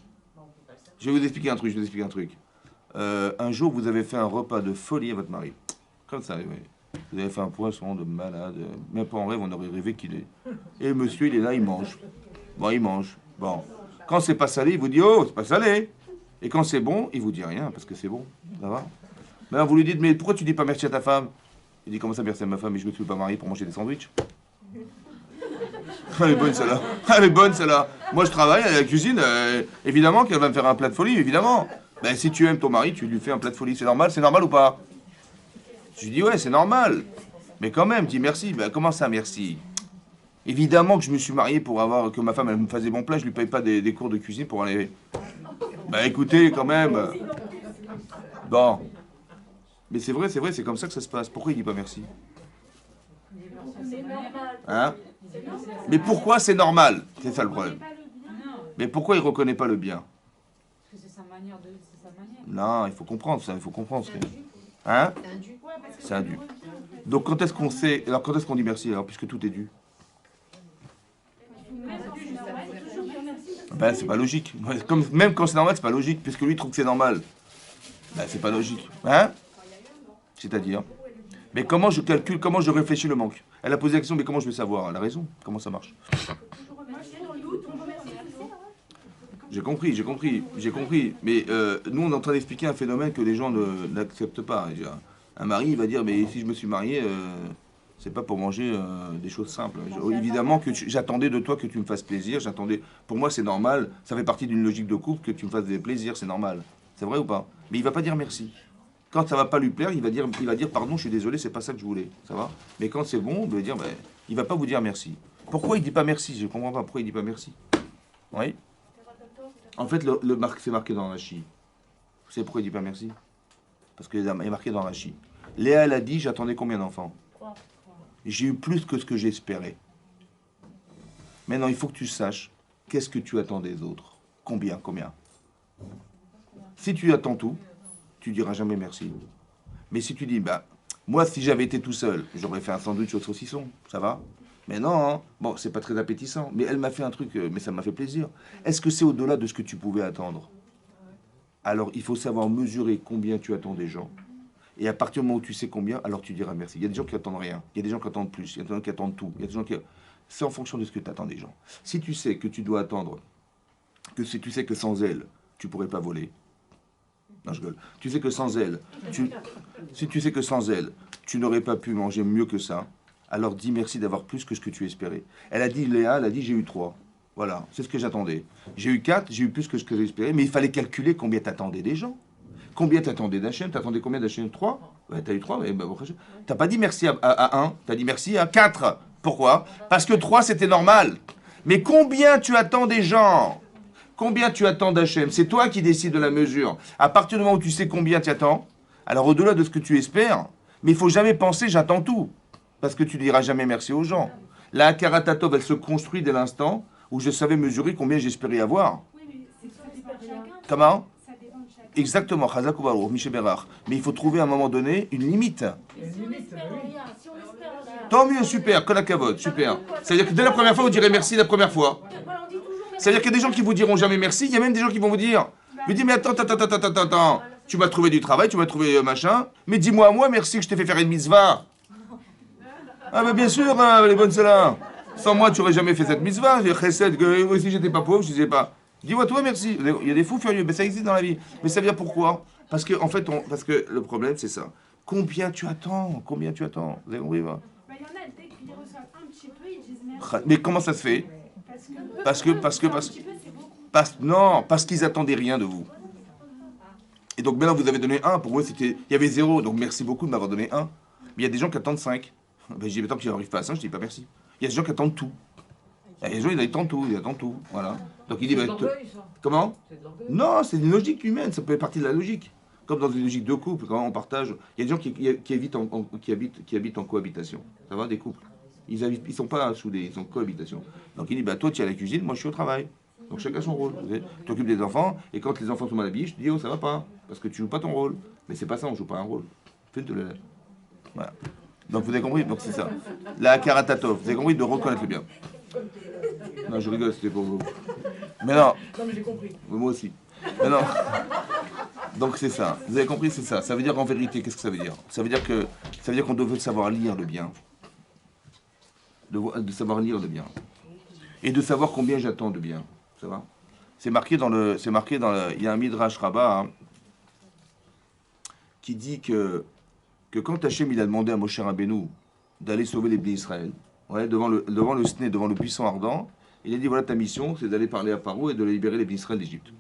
Je vais vous expliquer un truc. Un jour, vous avez fait un repas de folie à votre mari. Comme ça, oui. Vous avez fait un poisson de malade. Même pas en rêve, on aurait rêvé qu'il est. Et monsieur, il est là, il mange. Bon, il mange. Bon. Quand c'est pas salé, il vous dit oh, c'est pas salé. Et quand c'est bon, il vous dit rien parce que c'est bon. Ça va? Maintenant, vous lui dites mais pourquoi tu dis pas merci à ta femme? Il dit comment ça merci à ma femme et je me suis pas marié pour manger des sandwichs? Elle est bonne celle-là. Elle est bonne celle-là. Moi je travaille à la cuisine, évidemment qu'elle va me faire un plat de folie, évidemment. Ben si tu aimes ton mari, tu lui fais un plat de folie, c'est normal ou pas? Je lui dis ouais, c'est normal. Mais quand même, dis merci. Ben comment ça merci? Évidemment que je me suis marié pour que ma femme elle me faisait bon plat, je lui paye pas des cours de cuisine pour aller. Ben écoutez, quand même. Bon. Mais c'est vrai, c'est comme ça que ça se passe. Pourquoi il dit pas merci? Hein? Mais pourquoi c'est normal? C'est ça le problème. Mais pourquoi il reconnaît pas le bien? Parce que c'est sa manière de. C'est sa manière. Non, il faut comprendre ça, il faut comprendre. Hein? C'est un dû. Donc quand est-ce qu'on sait? Alors quand est-ce qu'on dit merci alors, puisque tout est dû? Ben c'est pas logique. Même quand c'est normal, c'est pas logique, puisque lui trouve que c'est normal. Ben c'est pas logique. Hein? C'est-à-dire? Mais comment je calcule, comment je réfléchis le manque? Elle a posé la question, mais comment je vais savoir? Elle a raison. Comment ça marche? J'ai compris. Mais nous, on est en train d'expliquer un phénomène que les gens n'acceptent pas. Un mari, il va dire, mais si je me suis marié, c'est pas pour manger des choses simples. Évidemment que j'attendais de toi que tu me fasses plaisir. Pour moi, c'est normal. Ça fait partie d'une logique de couple que tu me fasses des plaisirs, c'est normal. C'est vrai ou pas? Mais il va pas dire merci. Quand ça va pas lui plaire, il va dire pardon, je suis désolé, c'est pas ça que je voulais. Ça va? Mais quand c'est bon, il va dire, il va pas vous dire merci. Pourquoi il dit pas merci? Je comprends pas pourquoi il dit pas merci. Oui? En fait, c'est marqué dans Rashi. Vous savez pourquoi il dit pas merci? Parce qu'il est marqué dans Rashi. Léa, elle a dit, j'attendais combien d'enfants? J'ai eu plus que ce que j'espérais. Maintenant, il faut que tu saches, qu'est-ce que tu attends des autres? Combien? Si tu attends tout, tu diras jamais merci. Mais si tu dis, Moi, si j'avais été tout seul, j'aurais fait un sandwich au saucisson, ça va? Mais non, hein. Bon, c'est pas très appétissant, mais elle m'a fait un truc, mais ça m'a fait plaisir. Est-ce que c'est au-delà de ce que tu pouvais attendre? Alors, il faut savoir mesurer combien tu attends des gens. Et à partir du moment où tu sais combien, alors tu diras merci. Il y a des gens qui attendent rien, il y a des gens qui attendent plus, il y a des gens qui attendent tout, il y a des gens qui... C'est en fonction de ce que tu attends des gens. Si tu sais que tu dois attendre, que si tu sais que sans elle, tu pourrais pas voler. Non, je gueule. Tu sais que sans elle, si tu sais que sans elle, tu n'aurais pas pu manger mieux que ça, alors dis merci d'avoir plus que ce que tu espérais. Elle a dit, Léa, elle a dit, j'ai eu 3. Voilà, c'est ce que j'attendais. J'ai eu 4, j'ai eu plus que ce que j'espérais, mais il fallait calculer combien t'attendais des gens. Combien t'attendais d'Hachem? T'attendais combien d'Hachem? 3? Ouais, t'as eu 3, mais bah, t'as pas dit merci à 1, t'as dit merci à 4. Pourquoi? Parce que 3, c'était normal. Mais combien tu attends des gens? Combien tu attends d'Hachem? C'est toi qui décides de la mesure. À partir du moment où tu sais combien tu attends, alors au-delà de ce que tu espères, mais il faut jamais penser j'attends tout. Parce que tu diras jamais merci aux gens. La Karatatov, elle se construit dès l'instant où je savais mesurer combien j'espérais avoir. Oui, mais ça dépend de chacun. Comment? Ça dépend de chacun. Exactement, Chazak ou Baruch, Michel Bérard. Mais il faut trouver à un moment donné une limite. Il y a une limite, bah oui. Si on espère rien. Tant mieux, super, que la cavote, super. C'est-à-dire que dès la première fois, vous direz merci la première fois. Voilà, on dit toujours merci. C'est-à-dire qu'il y a des gens qui vous diront jamais merci, il y a même des gens qui vont vous dire, mais attends, tu m'as trouvé du travail, tu m'as trouvé machin, mais dis-moi à moi merci que je t'ai fait faire une mitzvah. Ah mais bien sûr, hein, les bonnes celles-là. Sans moi, tu aurais jamais fait cette mitzvah. J'ai chesed, que moi aussi j'étais pas pauvre, je disais pas. Dis-moi toi merci. Il y a des fous furieux, mais ça existe dans la vie. Mais ça vient pourquoi? Parce que en fait, parce que le problème c'est ça. Combien tu attends? Combien tu attends? Vous avez compris? Bah, il y en a, dès qu'ils reçoivent un petit peu, ils disent merci. Mais comment ça se fait? Parce que Parce que un petit peu, c'est beaucoup. non, parce qu'ils attendaient rien de vous. Et donc maintenant vous avez donné 1, pour eux c'était, il y avait 0, donc merci beaucoup de m'avoir donné 1. Mais il y a des gens qui attendent 5. Ben, je dis, mais tant qu'ils n'arrivent pas à 5, je dis pas merci. Il y a des gens qui attendent tout. Il y a des gens, ils attendent tout, voilà. Donc il dit, C'est de bah, l'orgueil, ça. comment? C'est de l'orgueil. Non, c'est une logique humaine, ça peut être partie de la logique. Comme dans une logique de couple, quand on partage. Il y a des gens qui habitent en cohabitation. Ça va, des couples. Ils sont pas soudés, ils sont en cohabitation. Donc il dit, bah toi tu es à la cuisine, moi je suis au travail. Donc chacun son rôle. Tu t'occupes des enfants, et quand les enfants sont mal habillés, je te dis, oh ça va pas, parce que tu joues pas ton rôle. Mais c'est pas ça, on joue pas un rôle. Fais-le. Voilà. Donc vous avez compris, donc c'est ça. La karatatov, vous avez compris de reconnaître le bien. Non, je rigole, c'était pour vous. Mais non, Non, mais j'ai compris. moi aussi. Mais non. Donc c'est ça. Vous avez compris, c'est ça. Ça veut dire en vérité, qu'est-ce que ça veut dire? Ça veut dire qu'on devait savoir lire le bien. De savoir lire le bien. Et de savoir combien j'attends de bien. Ça va? C'est marqué dans le. Il y a un Midrash Rabbah hein, qui dit que quand Hachem il a demandé à Moshe Rabbeinu d'aller sauver les Bnei Israël, ouais, devant le Sné, devant le buisson ardent, il a dit voilà ta mission, c'est d'aller parler à Paro et de libérer les Bnei Israël d'Égypte.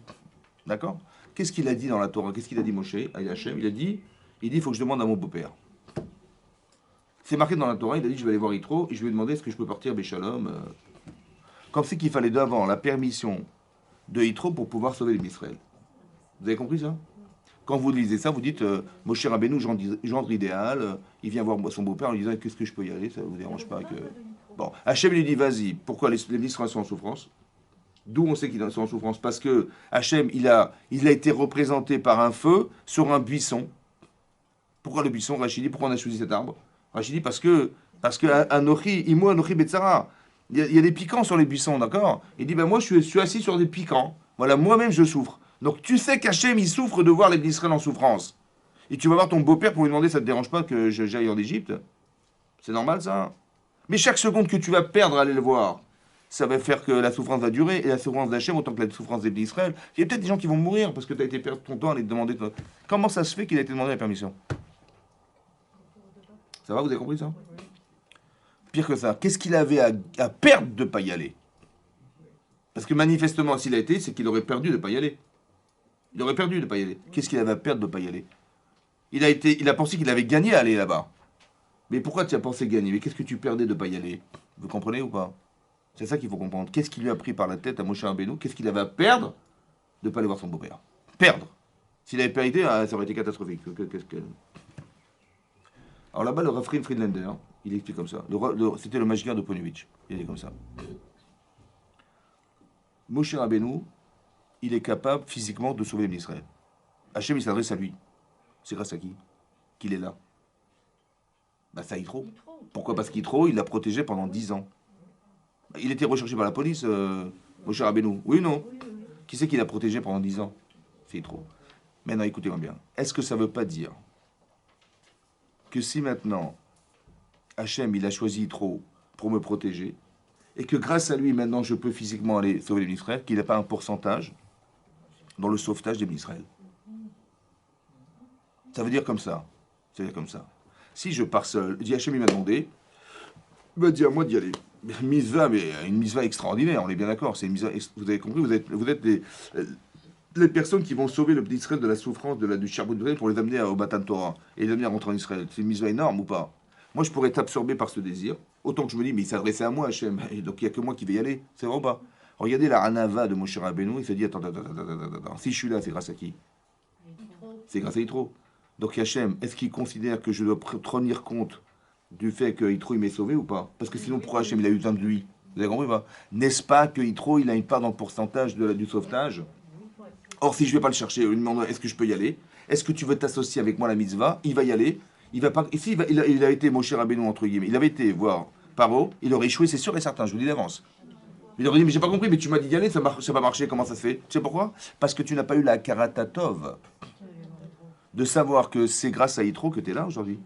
D'accord? Qu'est-ce qu'il a dit dans la Torah? Qu'est-ce qu'il a dit Moshe à Hachem? Il dit il faut que je demande à mon beau-père. C'est marqué dans la Torah, il a dit je vais aller voir Yitro et je vais lui demander est-ce que je peux partir Béchalom. Comme c'est qu'il fallait d'avant la permission de Yitro pour pouvoir sauver les Bnei Israël. Vous avez compris ça? Quand vous lisez ça, vous dites Moshe Rabbeinu, gendre idéal, il vient voir son beau-père en lui disant qu'est-ce que je peux y aller, ça ne vous dérange pas que. Bon, Hachem lui dit vas-y, pourquoi les Israéliens sont en souffrance? D'où on sait qu'ils sont en souffrance? Parce que Hachem, il a été représenté par un feu sur un buisson. Pourquoi le buisson, Rachidi? Pourquoi on a choisi cet arbre? Rachidi, parce que Anochi, Imo Anochi Betsara. Il y a des piquants sur les buissons, d'accord? Il dit ben moi je suis assis sur des piquants. Voilà, moi-même je souffre. Donc tu sais qu'Hachem il souffre de voir les Israël en souffrance. Et tu vas voir ton beau-père pour lui demander ça te dérange pas que j'aille en Égypte? C'est normal ça? Mais chaque seconde que tu vas perdre à aller le voir, ça va faire que la souffrance va durer, et la souffrance d'Hachem autant que la souffrance des Israël. Il y a peut-être des gens qui vont mourir parce que tu as été perdre ton temps à aller te demander. Comment ça se fait qu'il a été demandé la permission? Ça va, vous avez compris ça? Pire que ça, qu'est-ce qu'il avait à perdre de ne pas y aller? Parce que manifestement, s'il a été, c'est qu'il aurait perdu de ne pas y aller. Il aurait perdu de ne pas y aller. Qu'est-ce qu'il avait à perdre de ne pas y aller? Il a pensé qu'il avait gagné à aller là-bas. Mais pourquoi tu as pensé gagner? Mais qu'est-ce que tu perdais de ne pas y aller? Vous comprenez ou pas? C'est ça qu'il faut comprendre. Qu'est-ce qui lui a pris par la tête à Moshe Rabbeinu? Qu'est-ce qu'il avait à perdre de ne pas aller voir son beau-père? Perdre. S'il avait perdu, ça aurait été catastrophique. Alors là-bas, le Raphaël Friedlander, il explique comme ça. C'était le Mashgar de Ponovitch. Il est comme ça. Moshe Rabbeinu, il est capable physiquement de sauver les Israël. Hachem, il s'adresse à lui. C'est grâce à qui qu'il est là? Bah ça Yitro. Pourquoi? Parce qu'Yitro, il l'a protégé pendant 10 ans. Il était recherché par la police, Moshe Rabbeinu. Oui ou non? Qui c'est qui l'a protégé pendant 10 ans? C'est Yitro. Maintenant, écoutez-moi bien. Est-ce que ça ne veut pas dire que si maintenant Hachem, il a choisi Yitro pour me protéger, et que grâce à lui, maintenant, je peux physiquement aller sauver les Israël, qu'il n'a pas un pourcentage dans le sauvetage des Israël? Ça veut dire comme ça. Ça veut dire comme ça. Si je pars seul, Hachem, il m'a demandé, il m'a dit à moi d'y aller. Une mitzvah, mais une mitzvah extraordinaire, on est bien d'accord. C'est une mitzvah, vous avez compris, vous êtes les personnes qui vont sauver le petit Israël de la souffrance, du charbon de Israël pour les amener au Matan Torah et les amener à rentrer en Israël. C'est une mitzvah énorme ou pas? Moi, je pourrais être absorbé par ce désir, autant que je me dis, mais il s'adressait à moi, Hachem, et donc il n'y a que moi qui vais y aller. C'est vrai ou pas? Regardez la Hanava de Moshe Rabbeinu, il se dit, attends, si je suis là, c'est grâce à qui? C'est grâce à Yitro. Donc Hachem, est-ce qu'il considère que je dois tenir compte du fait que Yitro il m'ait sauvé ou pas? Parce que sinon, pourquoi Hachem il a eu besoin de lui? Vous avez compris pas? N'est-ce pas que Yitro il a une part dans le pourcentage du sauvetage? Or, si je ne vais pas le chercher, il me demande est-ce que je peux y aller? Est-ce que tu veux t'associer avec moi à la mitzvah? Il va y aller. Il va pas. Ici, il a été Moshe Rabbeinu entre guillemets. Il avait été voir Paro. Il aurait échoué, c'est sûr et certain. Je vous dis d'avance. Il aurait dit mais j'ai pas compris. Mais tu m'as dit d'y aller, ça va marcher. Comment ça se fait? Tu sais pourquoi? Parce que tu n'as pas eu la karatatov de savoir que c'est grâce à Yitro que tu es là aujourd'hui.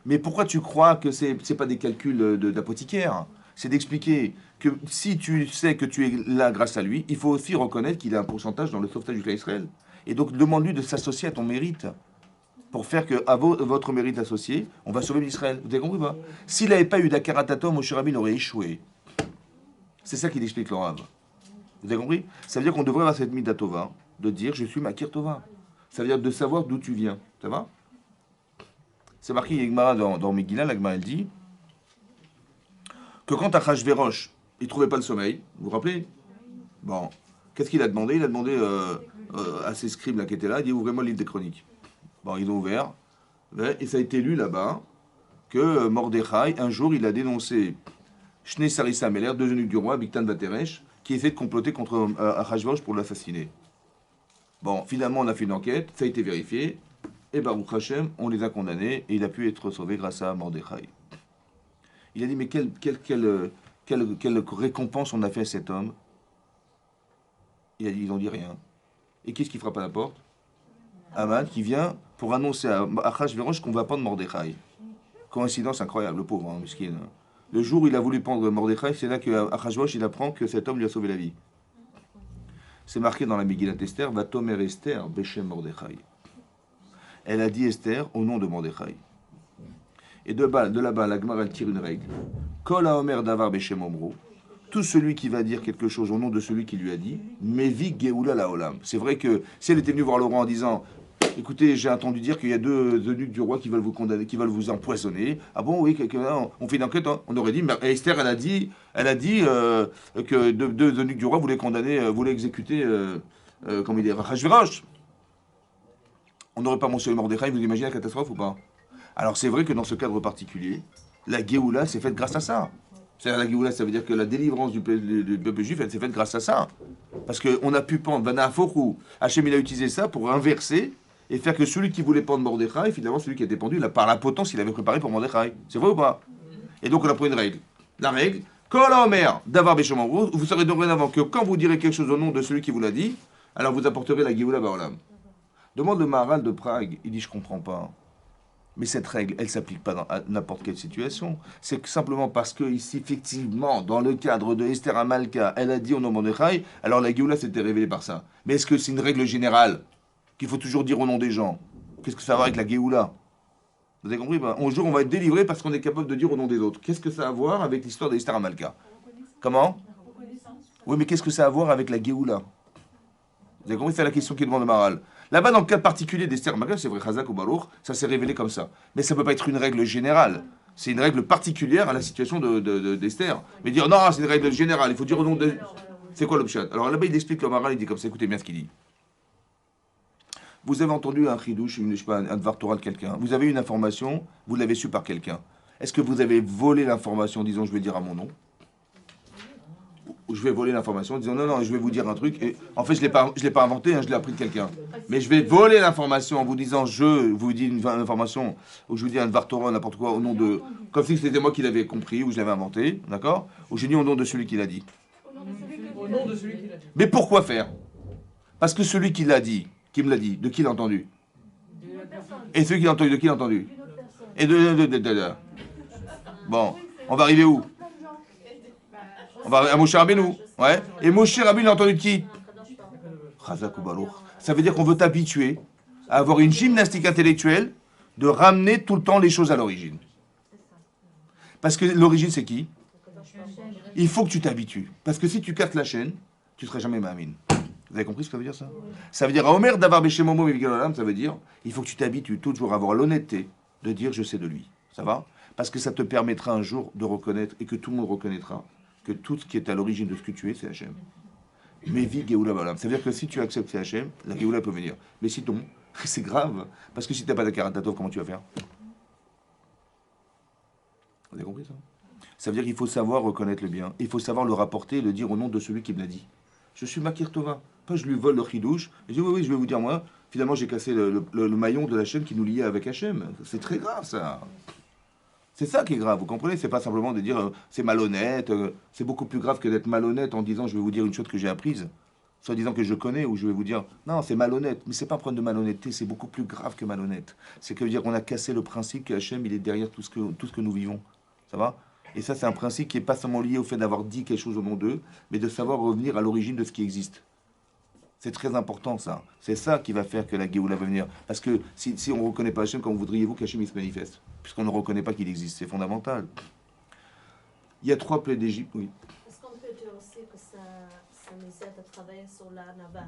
Mais pourquoi tu crois que c'est pas des calculs d'apothicaire? C'est d'expliquer que si tu sais que tu es là grâce à lui, il faut aussi reconnaître qu'il a un pourcentage dans le sauvetage du clan Israël. Et donc demande-lui de s'associer à ton mérite. Pour faire que à votre mérite associé, on va sauver l'Israël. Vous avez compris pas? S'il n'avait pas eu d'Akaratatom, Moshe Rabbeinu aurait échoué. C'est ça qu'il explique le Rav. Vous avez compris? Ça veut dire qu'on devrait avoir cette Mida Tova, de dire je suis Makir Tova. Ça veut dire de savoir d'où tu viens. Ça va? C'est marqué Yegmara dans Megillah, la Gemara elle dit que quand Achashverosh, il ne trouvait pas le sommeil, vous vous rappelez? Bon, qu'est-ce qu'il a demandé? Il a demandé à ses scribes là, qui étaient là, il dit ouvrez-moi le livre des chroniques. Bon, ils ont ouvert, et ça a été lu là-bas que Mordechai, un jour, il a dénoncé Shnei Sarissa Meler, deux eunuques du roi, Bigtan Vateresh, qui essaient de comploter contre Achashverosh pour l'assassiner. Bon, finalement, on a fait une enquête, ça a été vérifié, et Baruch Hashem, on les a condamnés, et il a pu être sauvé grâce à Mordechai. Il a dit, mais quelle récompense on a fait à cet homme? Il a dit, ils n'ont dit rien. Et qu'est-ce qui frappe à la porte? Aman qui vient pour annoncer à Achashverosh qu'on va pendre Mordechai. Coïncidence incroyable, le pauvre, hein, miskin. Le jour où il a voulu pendre Mordechai, c'est là que Achashverosh il apprend que cet homme lui a sauvé la vie. C'est marqué dans la Megillat Esther, va tomer Esther, Beshem Mordechai. Elle a dit Esther au nom de Mordechai. Et de là-bas, la Gemara elle tire une règle. Kol haomer davar Beshem Omro. Tout celui qui va dire quelque chose au nom de celui qui lui a dit, Mevi Geoula Laolam. C'est vrai que si elle était venue voir le roi en disant écoutez, j'ai entendu dire qu'il y a deux eunuques du roi qui veulent vous condamner, qui veulent vous empoisonner. Ah bon, oui, on fait une enquête, hein. On aurait dit, mais Esther, elle a dit que deux eunuques du roi voulaient condamner, voulaient exécuter, comment dire, Achashverosh. On n'aurait pas mentionné Mordechai, vous imaginez la catastrophe ou pas? Alors c'est vrai que dans ce cadre particulier, la Géoula s'est faite grâce à ça. C'est-à-dire la Géoula, ça veut dire que la délivrance du peuple juif, elle s'est faite grâce à ça. Parce qu'on a pu pendre, Hachem il a utilisé ça pour inverser et faire que celui qui voulait pendre Mordechai, finalement celui qui a été pendu, par la potence, il avait préparé pour Mordechai. C'est vrai ou pas? Et donc on a pris une règle. La règle, Kol haomer davar beshem omro, vous saurez dorénavant que quand vous direz quelque chose au nom de celui qui vous l'a dit, alors vous apporterez la Géoula Baolam. Demande le Maharal de Prague, il dit je comprends pas. Mais cette règle, elle ne s'applique pas à n'importe quelle situation. C'est simplement parce que ici, effectivement, dans le cadre de Esther Amalka, elle a dit au nom de Mordechai, alors la Géoula s'était révélée par ça. Mais est-ce que c'est une règle générale qu'il faut toujours dire au nom des gens? Qu'est-ce que ça va avec la Géoula? Vous avez compris? Un jour, on va être délivré parce qu'on est capable de dire au nom des autres. Qu'est-ce que ça a à voir avec l'histoire d'Esther Amalka? Comment? Oui, mais qu'est-ce que ça a à voir avec la Géoula? Vous avez compris? C'est la question qui demande le Maharal. Là-bas, dans le cas particulier d'Esther Amalka, c'est vrai, Chazak ou Baruch, ça s'est révélé comme ça. Mais ça ne peut pas être une règle générale. C'est une règle particulière à la situation d'Esther. Mais dire non, c'est une règle générale, il faut dire au nom de. C'est quoi l'objet? Alors là-bas, il explique le Maharal, il dit comme ça, écoutez bien ce qu'il dit. Vous avez entendu un chidouche, un dvar Torah de quelqu'un. Vous avez une information, vous l'avez su par quelqu'un. Est-ce que vous avez volé l'information, disons, je vais dire à mon nom? où je vais voler l'information en disant non, non, je vais vous dire un truc. Et en fait, je ne l'ai pas inventé, hein, je l'ai appris de quelqu'un. Mais je vais voler l'information en vous disant je vous dis une information, ou je vous dis un Vartora, n'importe quoi, au nom de. Comme si c'était moi qui l'avais compris, ou je l'avais inventé, d'accord? Ou je dis au nom de celui qui l'a dit. Au nom de celui qui l'a dit. Mais pourquoi faire? Parce que celui qui l'a dit, qui me l'a dit, de qui l'a entendu? Et celui qui l'a entendu, de qui l'a entendu? Et de. Bon, on va arriver où? On va à Moshe Rabbeinu, ouais. Et Moshe Rabbeinu l'a entendu de qui? Chazak ou Baruch. Ça veut dire qu'on veut t'habituer à avoir une gymnastique intellectuelle de ramener tout le temps les choses à l'origine. Parce que l'origine, c'est qui? Il faut que tu t'habitues. Parce que si tu casses la chaîne, tu ne seras jamais Ma'amin. Vous avez compris ce que ça veut dire, ça? Ça veut dire, à Omer d'avoir Beshemomo et Vigalolam, ça veut dire, il faut que tu t'habitues toujours à avoir l'honnêteté de dire je sais de lui. Ça va? Parce que ça te permettra un jour de reconnaître, et que tout le monde reconnaîtra, que tout ce qui est à l'origine de ce que tu es, c'est Hachem. Mais vie Géoula Balam. Ça veut dire que si tu acceptes c'est Hachem, la Géoula peut venir. Mais si non, c'est grave. Parce que si tu n'as pas de Karatatov, comment tu vas faire? Vous avez compris ça? Ça veut dire qu'il faut savoir reconnaître le bien. Il faut savoir le rapporter et le dire au nom de celui qui me l'a dit. Je suis Makir Tova. Pas je lui vole le chidouche. Et je dis oui, je vais vous dire moi, finalement j'ai cassé le maillon de la chaîne qui nous liait avec Hachem. C'est très grave ça. C'est ça qui est grave, vous comprenez? C'est pas simplement de dire c'est malhonnête. C'est beaucoup plus grave que d'être malhonnête en disant je vais vous dire une chose que j'ai apprise. Soit disant que je connais, ou je vais vous dire non, c'est malhonnête. Mais c'est pas un problème de malhonnêteté, c'est beaucoup plus grave que malhonnête. C'est que dire qu'on a cassé le principe que Hachem il est derrière tout ce que nous vivons. Ça va? Et ça, c'est un principe qui n'est pas seulement lié au fait d'avoir dit quelque chose au nom d'eux, mais de savoir revenir à l'origine de ce qui existe. C'est très important, ça. C'est ça qui va faire que la Géoula va venir. Parce que si on ne reconnaît pas Hachem, comment voudriez-vous qu'Hachem il se manifeste? Puisqu'on ne reconnaît pas qu'il existe. C'est fondamental. Il y a 3 plaies d'Égypte, oui. Est-ce qu'on peut dire aussi que ça nous aide à travailler sur la Nava?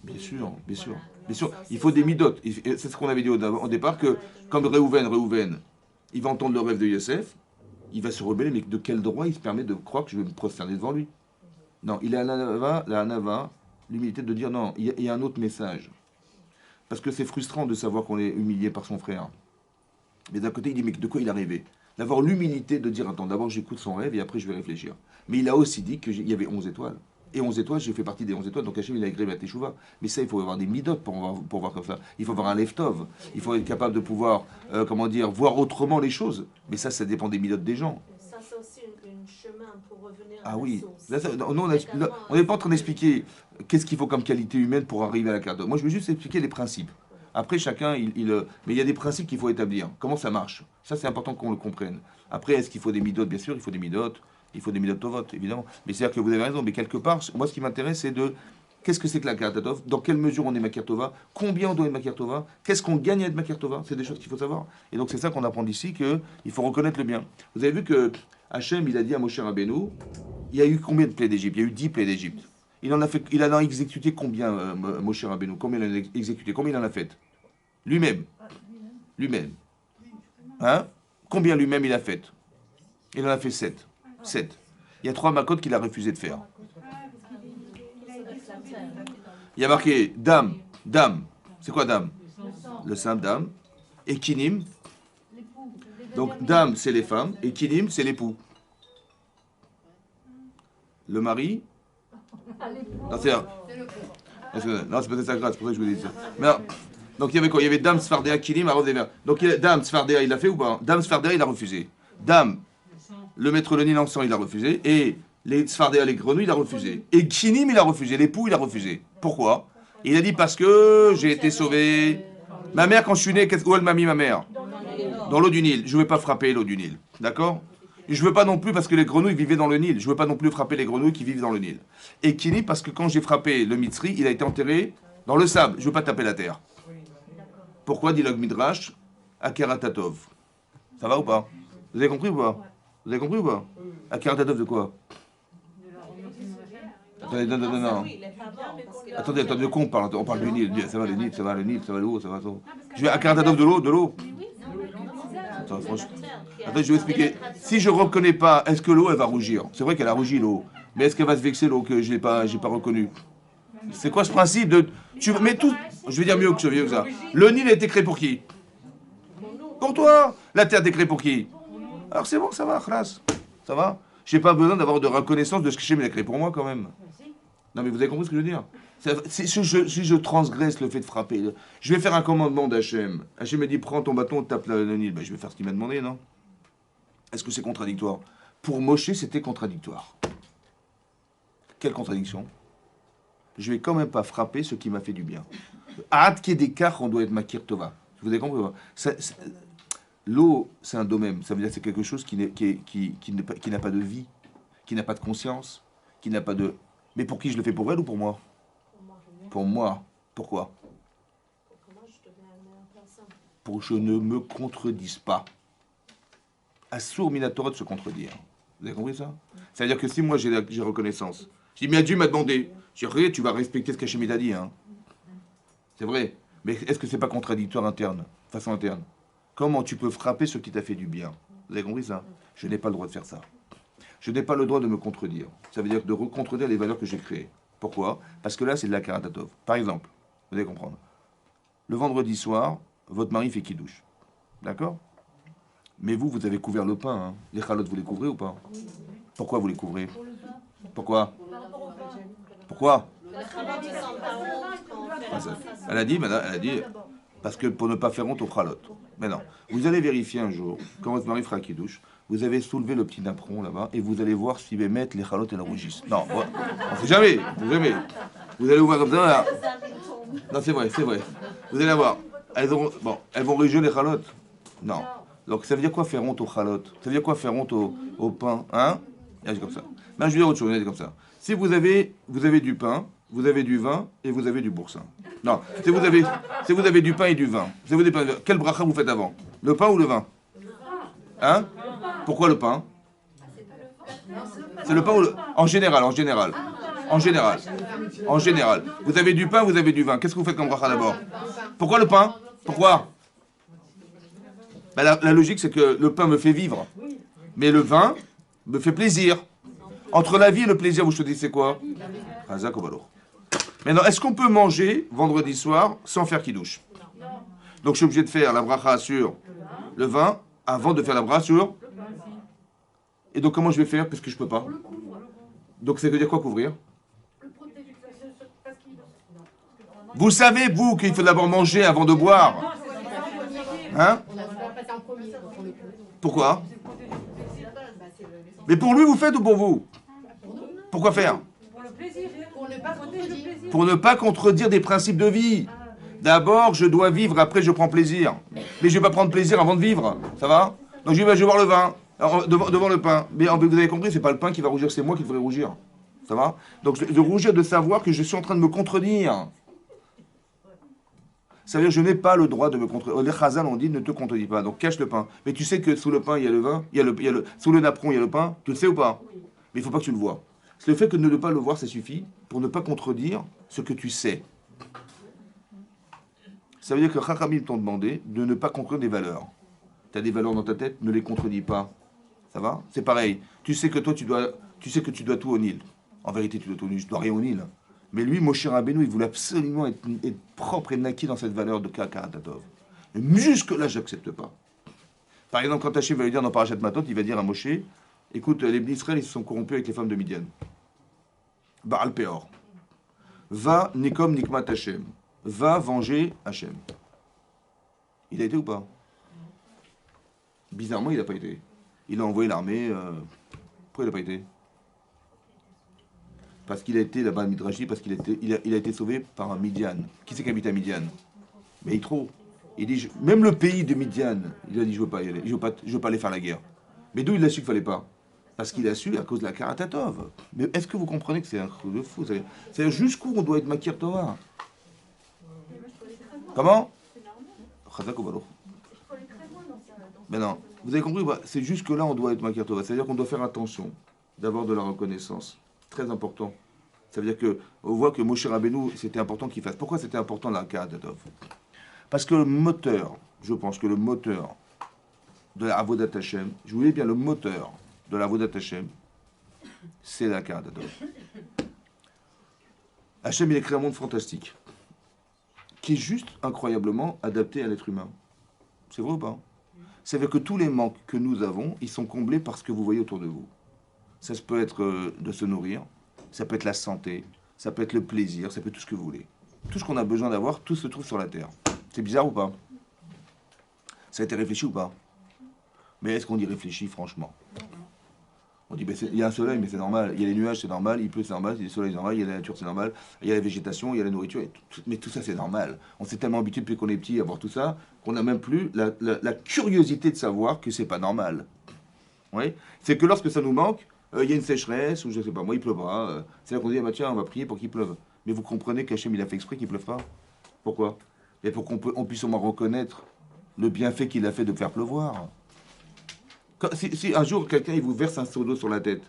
Bien sûr, bien sûr. Voilà, Bien sûr, ça aussi, il faut des ça- midotes. C'est ce qu'on avait dit au départ, que comme Réhouven, il va entendre le rêve de Yosef, il va se rebeller, mais de quel droit il se permet de croire que je vais me prosterner devant lui? Non, il a la Hanava, l'humilité de dire non, il y a un autre message. Parce que c'est frustrant de savoir qu'on est humilié par son frère. Mais d'un côté, il dit, mais de quoi il a rêvé? D'avoir l'humilité de dire, attends, d'abord j'écoute son rêve et après je vais réfléchir. Mais il a aussi dit qu'il y avait 11 étoiles. Et 11 étoiles, j'ai fait partie des 11 étoiles, donc Hachem, il a agréé à Teshuvah. Mais ça, il faut avoir des midotes pour voir comme ça. Il faut avoir un leftov. Il faut être capable de pouvoir, voir autrement les choses. Mais ça dépend des midotes des gens. Ça, c'est aussi un chemin pour revenir à Ah la oui. source. Là, on n'est pas en train d'expliquer qu'est-ce qu'il faut comme qualité humaine pour arriver à la carte. Moi, je veux juste expliquer les principes. Après, chacun, mais il y a des principes qu'il faut établir. Comment ça marche? Ça, c'est important qu'on le comprenne. Après, est-ce qu'il faut des midotes? Bien sûr, il faut des midotes. Il faut des midotes tovot, évidemment. Mais c'est-à-dire que vous avez raison. Mais quelque part, moi, ce qui m'intéresse, c'est de... Qu'est-ce que c'est que la Karatatov? Dans quelle mesure on est Makir Tova? Combien on doit être Makir Tova? Qu'est-ce qu'on gagne à être Makir Tova? C'est des choses qu'il faut savoir. Et donc, c'est ça qu'on apprend d'ici, qu'il faut reconnaître le bien. Vous avez vu que Hachem, il a dit à Moshe Rabbeinu, il y a eu combien de plaies d'Égypte? Il y a eu 10 plaies d'Égypte. Il en a exécuté combien, Moshe Rabbeinu? Combien il en a exécuté? Combien il en a fait? Lui-même. Lui-même. Hein? Combien lui-même il a fait? Il en a fait 7. 7. Il y a 3 makotes qu'il a refusé de faire. Il y a marqué dame, dame. C'est quoi dame? Le saint dame. Et kinim. Donc dame, c'est les femmes. Et kinim, c'est l'époux. Le mari. Non, c'est peut-être ça grâce, c'est pour ça que je vous dis ça. Mais non. Donc il y avait quoi? Il y avait dame, Sfardéa, kinim, Arov, Dever. Donc dame, Sfardéa, il l'a fait ou pas? Dame, Sfardéa, il a refusé. Dame, le maître le nil encens, il a refusé. Et les Sfardéa, les grenouilles, il a refusé. Et kinim, il a refusé. L'époux, il a refusé. Pourquoi? Il a dit parce que j'ai été sauvé. Ma mère, quand je suis né, où elle m'a mis ma mère? Dans l'eau du Nil. Je ne veux pas frapper l'eau du Nil. D'accord? Et je ne veux pas non plus parce que les grenouilles vivaient dans le Nil. Je ne veux pas non plus frapper les grenouilles qui vivent dans le Nil. Et Kini, parce que quand j'ai frappé le Mitzri, il a été enterré dans le sable. Je ne veux pas taper la terre. Pourquoi, dit l'Og Midrash, Akeratatov? Ça va ou pas? Vous avez compris ou pas? Vous avez compris ou pas? Akeratatov de quoi? Attendez, non. Attendez, de quoi on parle? On parle du Nil. Ça va le Nil, ça va le Nil, ça va l'eau, ça va l'eau. Je vais Akeratatov de l'eau? Attends, franchement. Attends, je vais expliquer. Si je ne reconnais pas, est-ce que l'eau, elle va rougir? C'est vrai qu'elle a rougi, l'eau. Mais est-ce qu'elle va se vexer, l'eau, que je n'ai pas reconnue? C'est quoi ce principe de... Mais tout... Je vais dire mieux que ça. Le Nil a été créé pour qui? Pour toi. La terre a été créée pour qui? Alors c'est bon, ça va, khlas. Ça va? J'ai pas besoin d'avoir de reconnaissance de ce que Hachem a créé pour moi quand même. Merci. Non mais vous avez compris ce que je veux dire? Si je transgresse le fait de frapper, je vais faire un commandement d'Hachem. Hachem m'a dit prends ton bâton, tape le Nil. Ben, je vais faire ce qu'il m'a demandé, non? Est-ce que c'est contradictoire? Pour Moshe, c'était contradictoire. Quelle contradiction? Je vais quand même pas frapper ce qui m'a fait du bien. Hâte qu'il y ait des cas, on doit être Makir Tova. Vous avez compris? L'eau, c'est un domaine. Ça veut dire que c'est quelque chose qui n'a pas de vie, qui n'a pas de conscience, qui n'a pas de... Mais pour qui je le fais? Pour elle ou pour moi? Pour moi. Pourquoi? Pour que moi, je devienne une meilleure personne. Pour que je ne me contredise pas. Assour Minatora de se contredire. Vous avez compris ça? Ça veut dire que si moi j'ai reconnaissance, je dis mais Dieu m'a demandé, je dis tu vas respecter ce qu'Hachem t'a dit. Hein. C'est vrai. Mais est-ce que c'est pas contradictoire interne, façon interne? Comment tu peux frapper ce qui t'a fait du bien? Vous avez compris ça? Je n'ai pas le droit de faire ça. Je n'ai pas le droit de me contredire. Ça veut dire de recontredire les valeurs que j'ai créées. Pourquoi? Parce que là, c'est de la karatatov. Par exemple, vous allez comprendre. Le vendredi soir, votre mari fait kidouche. D'accord? Mais vous avez couvert le pain. Hein. Les chalotes, vous les couvrez ou pas? Pourquoi vous les couvrez? Pourquoi? Pourquoi? Elle a dit, madame, elle a dit, parce que pour ne pas faire honte aux chalotes. Mais non. Vous allez vérifier un jour, quand votre mari fera kidouche, vous avez soulevé le petit napperon là-bas et vous allez voir si les mettre les chalotes elles rougissent. Non, on sait jamais, jamais. Vous allez voir comme ça. Là. Non, c'est vrai, c'est vrai. Vous allez voir. Elles vont rougir les chalotes. Non. Donc ça veut dire quoi faire honte aux chalotes? Ça veut dire quoi faire honte au pain? Hein? C'est comme ça. Ben, je vais dire autre chose, comme ça. Si vous avez du pain, vous avez du vin et vous avez du boursin. Non, si vous avez du pain et du vin, quel bracha vous faites avant? Le pain ou le vin? Hein? Pourquoi le pain? C'est le pain ou le... En général. Vous avez du pain, vous avez du vin. Qu'est-ce que vous faites comme bracha d'abord? Pourquoi le pain? Pourquoi? Ben, la logique, c'est que le pain me fait vivre. Mais le vin me fait plaisir. Entre la vie et le plaisir, vous choisissez quoi? Maintenant, est-ce qu'on peut manger vendredi soir sans faire kidouche? Donc je suis obligé de faire la bracha sur le vin avant de faire la bracha sur... Et donc comment je vais faire? Parce que je peux pas. Donc ça veut dire quoi couvrir? Vous savez, vous, qu'il faut d'abord manger avant de boire. Hein? Pourquoi? Mais pour lui, vous faites ou pour vous? Pourquoi faire? Pour le plaisir. Pour ne pas contredire des principes de vie. D'abord, je dois vivre, après je prends plaisir. Mais je ne vais pas prendre plaisir avant de vivre. Ça va? Donc je vais boire le vin, devant le pain. Mais vous avez compris, c'est pas le pain qui va rougir, c'est moi qui devrais rougir. Ça va? Donc de rougir, de savoir que je suis en train de me contredire. Ça veut dire que je n'ai pas le droit de me contredire. Les chazal ont dit ne te contredis pas, donc cache le pain. Mais tu sais que sous le pain, il y a le vin, sous le napperon, il y a le pain. Tu le sais ou pas? Mais il ne faut pas que tu le vois. C'est le fait que de ne pas le voir, ça suffit pour ne pas contredire ce que tu sais. Ça veut dire que Chachamim t'ont demandé de ne pas contredire des valeurs. Tu as des valeurs dans ta tête, ne les contredis pas. Ça va? C'est pareil. Tu sais que toi, tu sais que tu dois tout au Nil. En vérité, tu dois tout au Nil. Je dois rien au Nil. Mais lui, Moshe Rabbeinu, il voulait absolument être propre et naquis dans cette valeur de Karatatov. Mais jusque-là, je n'accepte pas. Par exemple, quand Hachem va lui dire dans Parashat Matot, il va dire à Moshe, écoute, les Bnei Israël, ils se sont corrompus avec les femmes de Midian. Baal Peor. Va Nikom Nikmat Hachem. Va venger Hachem. Il a été ou pas? Bizarrement, il n'a pas été. Il a envoyé l'armée. Pourquoi il n'a pas été? Parce qu'il a été là-bas à Midrashi, parce qu'il a été sauvé par un Midian. Qui c'est qui habite à Midian? Mais Yitro. Il dit, même le pays de Midian, il a dit, je ne veux pas y aller, je veux pas aller faire la guerre. Mais d'où il a su qu'il ne fallait pas? Parce qu'il a su à cause de la Karatatov. Mais est-ce que vous comprenez que c'est un truc de fou? C'est jusqu'où on doit être Makir Torah? Comment? Mais non, vous avez compris, c'est jusque là on doit être Makir Torah. C'est-à-dire qu'on doit faire attention d'avoir de la reconnaissance. Très important. Ça veut dire que on voit que Moshe Rabbeinu, c'était important qu'il fasse. Pourquoi c'était important la Karatatov? Parce que le moteur, je pense que le moteur de la Avodat Hashem, je voulais bien le moteur de la Avodat Hashem, c'est la Karatatov. Hashem, il a créé un monde fantastique, qui est juste incroyablement adapté à l'être humain. C'est vrai ou pas? C'est-à-dire que tous les manques que nous avons, ils sont comblés par ce que vous voyez autour de vous. Ça peut être de se nourrir, ça peut être la santé, ça peut être le plaisir, ça peut être tout ce que vous voulez. Tout ce qu'on a besoin d'avoir, tout se trouve sur la terre. C'est bizarre ou pas? Ça a été réfléchi ou pas? Mais est-ce qu'on y réfléchit franchement? On dit, ben, il y a un soleil, mais c'est normal. Il y a les nuages, c'est normal. Il pleut, c'est normal. Il y a le soleil, c'est normal. Il y a la nature, c'est normal. Il y a la végétation, il y a la nourriture. Mais tout ça, c'est normal. On s'est tellement habitué depuis qu'on est petit à voir tout ça qu'on n'a même plus la curiosité de savoir que c'est pas normal. Oui. C'est que lorsque ça nous manque, il y a une sécheresse, ou je sais pas, moi, il pleut pas. C'est là qu'on dit, ah, bah, tiens, on va prier pour qu'il pleuve. Mais vous comprenez qu'Hachem, il a fait exprès qu'il pleuve pas? Pourquoi? Et pour on puisse au moins reconnaître le bienfait qu'il a fait de faire pleuvoir. Si un jour quelqu'un il vous verse un seau d'eau sur la tête,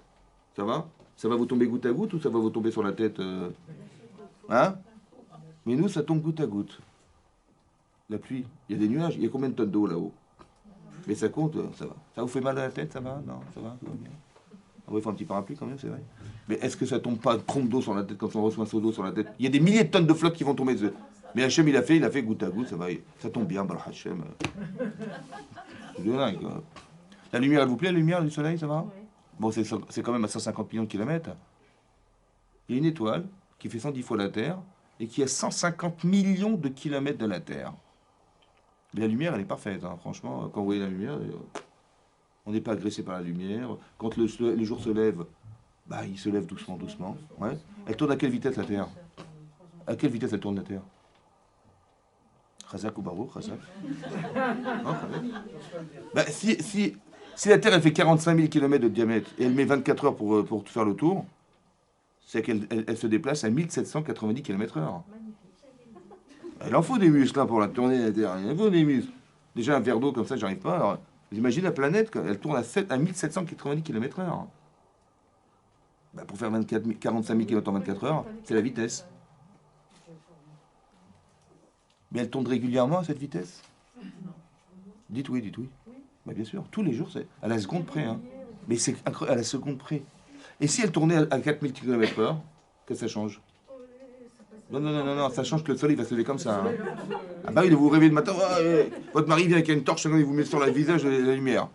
ça va? Ça va vous tomber goutte à goutte ou ça va vous tomber sur la tête Hein? Mais nous, ça tombe goutte à goutte. La pluie, il y a des nuages, il y a combien de tonnes d'eau là-haut? Mais ça compte, ça va. Ça vous fait mal à la tête, ça va? Non, ça va, tout va bien. Ah oui, il faut un petit parapluie quand même, c'est vrai. Mais est-ce que ça tombe pas trompe d'eau sur la tête quand on reçoit un seau d'eau sur la tête? Il y a des milliers de tonnes de flottes qui vont tomber dessus. Mais Hachem, il a fait goutte à goutte, ça va, ça tombe bien, bah Hachem. C'est de dingue, quoi. La lumière, elle vous plaît, la lumière du soleil, ça va? Oui. Bon, c'est quand même à 150 millions de kilomètres. Il y a une étoile qui fait 110 fois la Terre et qui est à 150 millions de kilomètres de la Terre. Mais la lumière, elle est parfaite, hein. Franchement, quand vous voyez la lumière, on n'est pas agressé par la lumière. Quand le jour se lève, bah, il se lève doucement, doucement. Ouais. Elle tourne à quelle vitesse la Terre? À quelle vitesse elle tourne la Terre? Khazak ou Baruch, Khazak? Non, Khazak. Bah, si la Terre elle fait 45 000 km de diamètre et elle met 24 heures pour faire le tour, c'est qu'elle se déplace à 1790 km/h. Elle en faut des muscles hein, pour la tourner la Terre. Il en faut des muscles. Déjà un verre d'eau comme ça, j'arrive pas. Alors, vous imaginez la planète, elle tourne à 1790 km/h. Bah, pour faire 45 000 km en 24 heures, c'est la vitesse. Mais elle tourne régulièrement à cette vitesse? Dites oui, dites oui. Bah, bien sûr, tous les jours, c'est à la seconde près. Hein. Mais c'est à la seconde près. Et si elle tournait à 4000 km/h, qu'est-ce que ça change? Non, ça change que le soleil va se lever comme ça. Hein. Ah bah oui, vous vous réveillez le matin, votre mari vient avec une torche, il vous met sur le visage la lumière.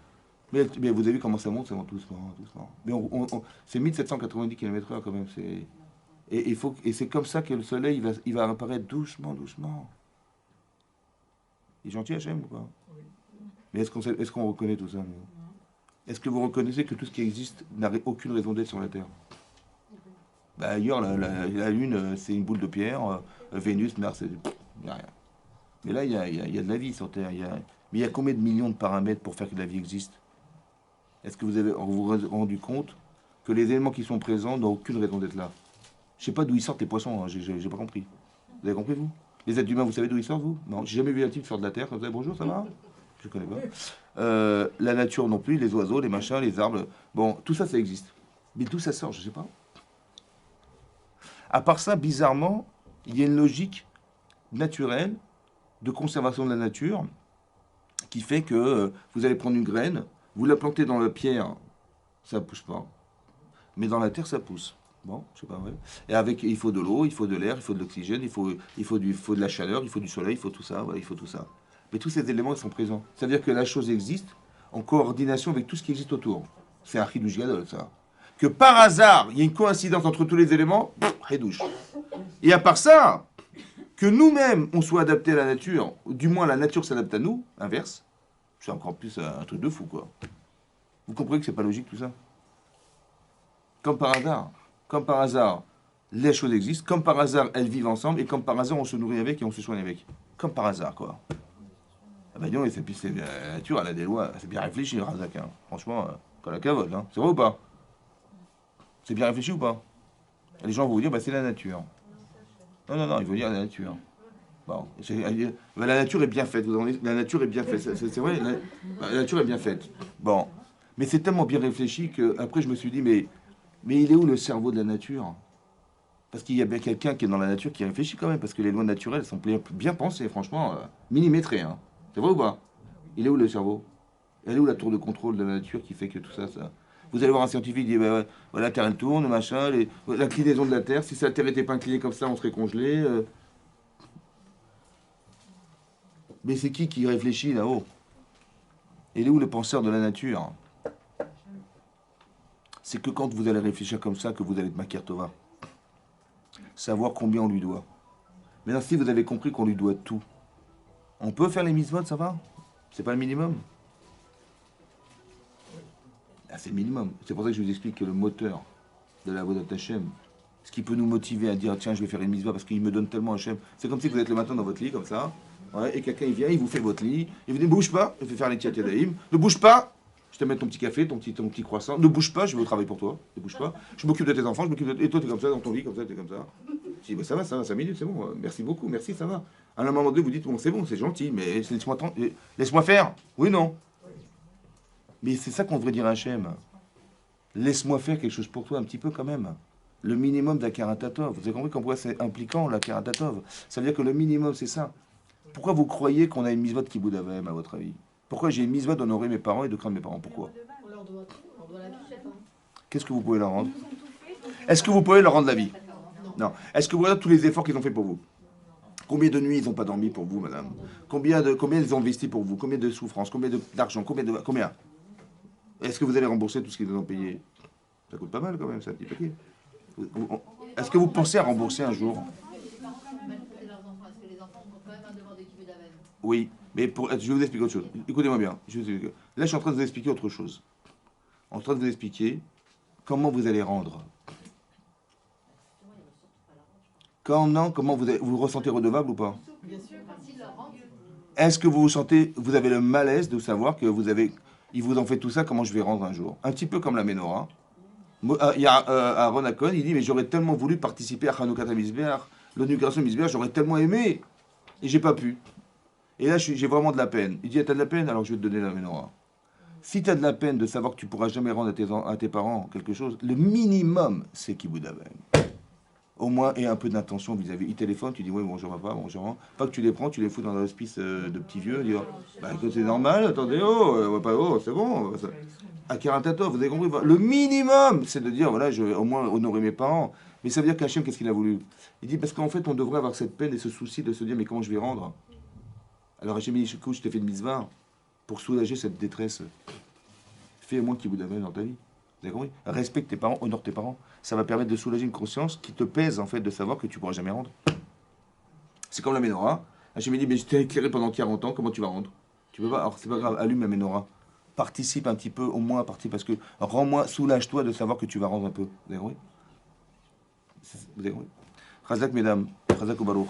Mais vous avez vu comment ça monte doucement, doucement. Mais c'est 1790 km/h quand même. Et c'est comme ça que le soleil il va apparaître doucement, doucement. Il est gentil Hachem ou pas? Mais est-ce qu'on reconnaît tout ça? Est-ce que vous reconnaissez que tout ce qui existe n'a aucune raison d'être sur la Terre? Bah, ailleurs, la Lune, c'est une boule de pierre. Vénus, Mars, il n'y a rien. Mais là, il y a de la vie sur Terre. Mais il y a combien de millions de paramètres pour faire que la vie existe? Est-ce que vous vous rendu compte que les éléments qui sont présents n'ont aucune raison d'être là? Je ne sais pas d'où ils sortent les poissons, hein, j'ai pas compris. Vous avez compris, vous? Les êtres humains, vous savez d'où ils sortent, vous? Non, j'ai jamais vu un type faire de la Terre comme ça. Bonjour, ça va? Je connais pas. La nature non plus, les oiseaux, les machins, les arbres. Bon, tout ça, ça existe. Mais d'où ça sort, je sais pas. À part ça, bizarrement, il y a une logique naturelle de conservation de la nature qui fait que vous allez prendre une graine, vous la plantez dans la pierre, ça ne pousse pas. Mais dans la terre, ça pousse. Bon, je sais pas, ouais. Et il faut de l'eau, il faut de l'air, il faut de l'oxygène, il faut de la chaleur, il faut du soleil, il faut tout ça, voilà, il faut tout ça. Mais tous ces éléments, ils sont présents. Ça veut dire que la chose existe en coordination avec tout ce qui existe autour. C'est un chidouche gadol, ça. Que par hasard, il y a une coïncidence entre tous les éléments, chidouche. Et à part ça, que nous-mêmes, on soit adaptés à la nature, ou du moins la nature s'adapte à nous, inverse, c'est encore plus un truc de fou, quoi. Vous comprenez que c'est pas logique tout ça? Comme par hasard, les choses existent, comme par hasard, elles vivent ensemble, et comme par hasard, on se nourrit avec et on se soigne avec. Comme par hasard, quoi. Ah ben non, c'est la nature, elle a des lois, c'est bien réfléchi, Razak, hein. Franchement, quand la cavote, hein. C'est vrai ou pas? C'est bien réfléchi ou pas? Les gens vont vous dire, bah, c'est la nature. Non, il faut dire la nature. Bon, la nature est bien faite, la nature est bien faite, c'est vrai, la nature est bien faite. Bon, mais c'est tellement bien réfléchi que après je me suis dit, mais il est où le cerveau de la nature? Parce qu'il y a bien quelqu'un qui est dans la nature qui réfléchit quand même, parce que les lois naturelles sont bien pensées, franchement, millimétrées. Hein. C'est vrai ou pas? Il est où le cerveau? Elle est où la tour de contrôle de la nature qui fait que tout ça, ça... Vous allez voir un scientifique qui dit, bah, la Terre elle tourne, machin, l'inclinaison de la Terre, si la Terre n'était pas inclinée comme ça, on serait congelé. Mais c'est qui réfléchit là-haut? Il est où le penseur de la nature? c'est que quand vous allez réfléchir comme ça, que vous allez être Makir Tova. Savoir combien on lui doit. Maintenant, si vous avez compris qu'on lui doit tout, on peut faire les mitzvot, ça va? C'est pas le minimum? Ah, c'est le minimum. C'est pour ça que je vous explique que le moteur de la Avodat Hashem, ce qui peut nous motiver à dire tiens, je vais faire une mitzvah parce qu'il me donne tellement Hashem. C'est comme si vous êtes le matin dans votre lit, comme ça, ouais, et quelqu'un il vient, il vous fait votre lit, il vous dit ne bouge pas, je vais faire les Tiyat Yadayim, ne bouge pas, je te mets ton petit café, ton petit croissant, ne bouge pas, je vais au travail pour toi, ne bouge pas, je m'occupe de tes enfants, je m'occupe de... Et toi, tu es comme ça, dans ton lit, comme ça, tu es comme ça. Je dis, bah, ça va, 5 minutes, c'est bon, merci beaucoup, merci, ça va. À un moment donné, vous dites, bon, c'est bon, c'est gentil, mais laisse-moi faire. Oui, non. Mais c'est ça qu'on devrait dire à Hachem. Laisse-moi faire quelque chose pour toi, un petit peu quand même. Le minimum de la Karatatov. Vous avez compris pourquoi c'est impliquant, la Karatatov. Ça veut dire que le minimum, c'est ça. Pourquoi vous croyez qu'on a une mitzvah de Kibboud Avayim, à votre avis? Pourquoi j'ai une mitzvah d'honorer mes parents et de craindre mes parents? Pourquoi? On leur doit tout, on doit la vie, chef. Qu'est-ce que vous pouvez leur rendre? Est-ce que vous pouvez leur rendre la vie? Non. Est-ce que vous voyez tous les efforts qu'ils ont fait pour vous? Combien de nuits ils n'ont pas dormi pour vous, madame? Combien ils ont investi pour vous? Combien de souffrances? Combien d'argent? Combien? Est-ce que vous allez rembourser tout ce qu'ils vous ont payé? Ça coûte pas mal quand même, c'est un petit paquet. Est-ce que vous pensez à rembourser un jour? Oui, mais je vais vous expliquer autre chose. Écoutez-moi bien. Là, je suis en train de vous expliquer autre chose. En train de vous expliquer comment vous allez rendre. Comment vous vous ressentez redevable ou pas? Bien sûr. Est-ce que vous vous sentez, vous avez le malaise de savoir que ils vous ont fait tout ça, comment je vais rendre un jour? Un petit peu comme la Ménorah. Il y a Aaron Akon, il dit, mais j'aurais tellement voulu participer à Hanoukat HaMizbeach, l'inauguration du Mizbeach, j'aurais tellement aimé, et j'ai pas pu. Et là, j'ai vraiment de la peine. Il dit, t'as de la peine, alors je vais te donner la Ménorah. Si tu as de la peine de savoir que tu pourras jamais rendre à tes parents quelque chose, le minimum, c'est Kibboud Avayim. Au moins, et un peu d'intention vis-à-vis. Ils téléphonent, tu dis, oui, bonjour papa, bonjour. Pas que tu les prends, tu les fous dans un hospice de petits vieux, dire, bah écoute, c'est normal, attendez, c'est bon. À Karatatov, vous avez compris. Le minimum, c'est de dire, voilà, je vais au moins honorer mes parents. Mais ça veut dire qu'Hachem, qu'est-ce qu'il a voulu? Il dit, parce qu'en fait, on devrait avoir cette peine et ce souci de se dire, mais comment je vais rendre? Alors Hachem dit, écoute, je t'ai fait une mitzvah pour soulager cette détresse. Fais au moins qu'il vous donne dans ta vie. Vous avez compris? Respecte tes parents, honore tes parents. Ça va permettre de soulager une conscience qui te pèse, en fait, de savoir que tu ne pourras jamais rendre. C'est comme la Ménorah. Hachem dit, mais je t'ai éclairé pendant 40 ans, comment tu vas rendre? Tu peux pas, alors c'est pas grave, allume la Ménorah. Participe un petit peu, au moins participe, parce que rends-moi, soulage-toi de savoir que tu vas rendre un peu. Vous avez compris? Vous avez compris? Chazak, mesdames. Chazak au Baruch.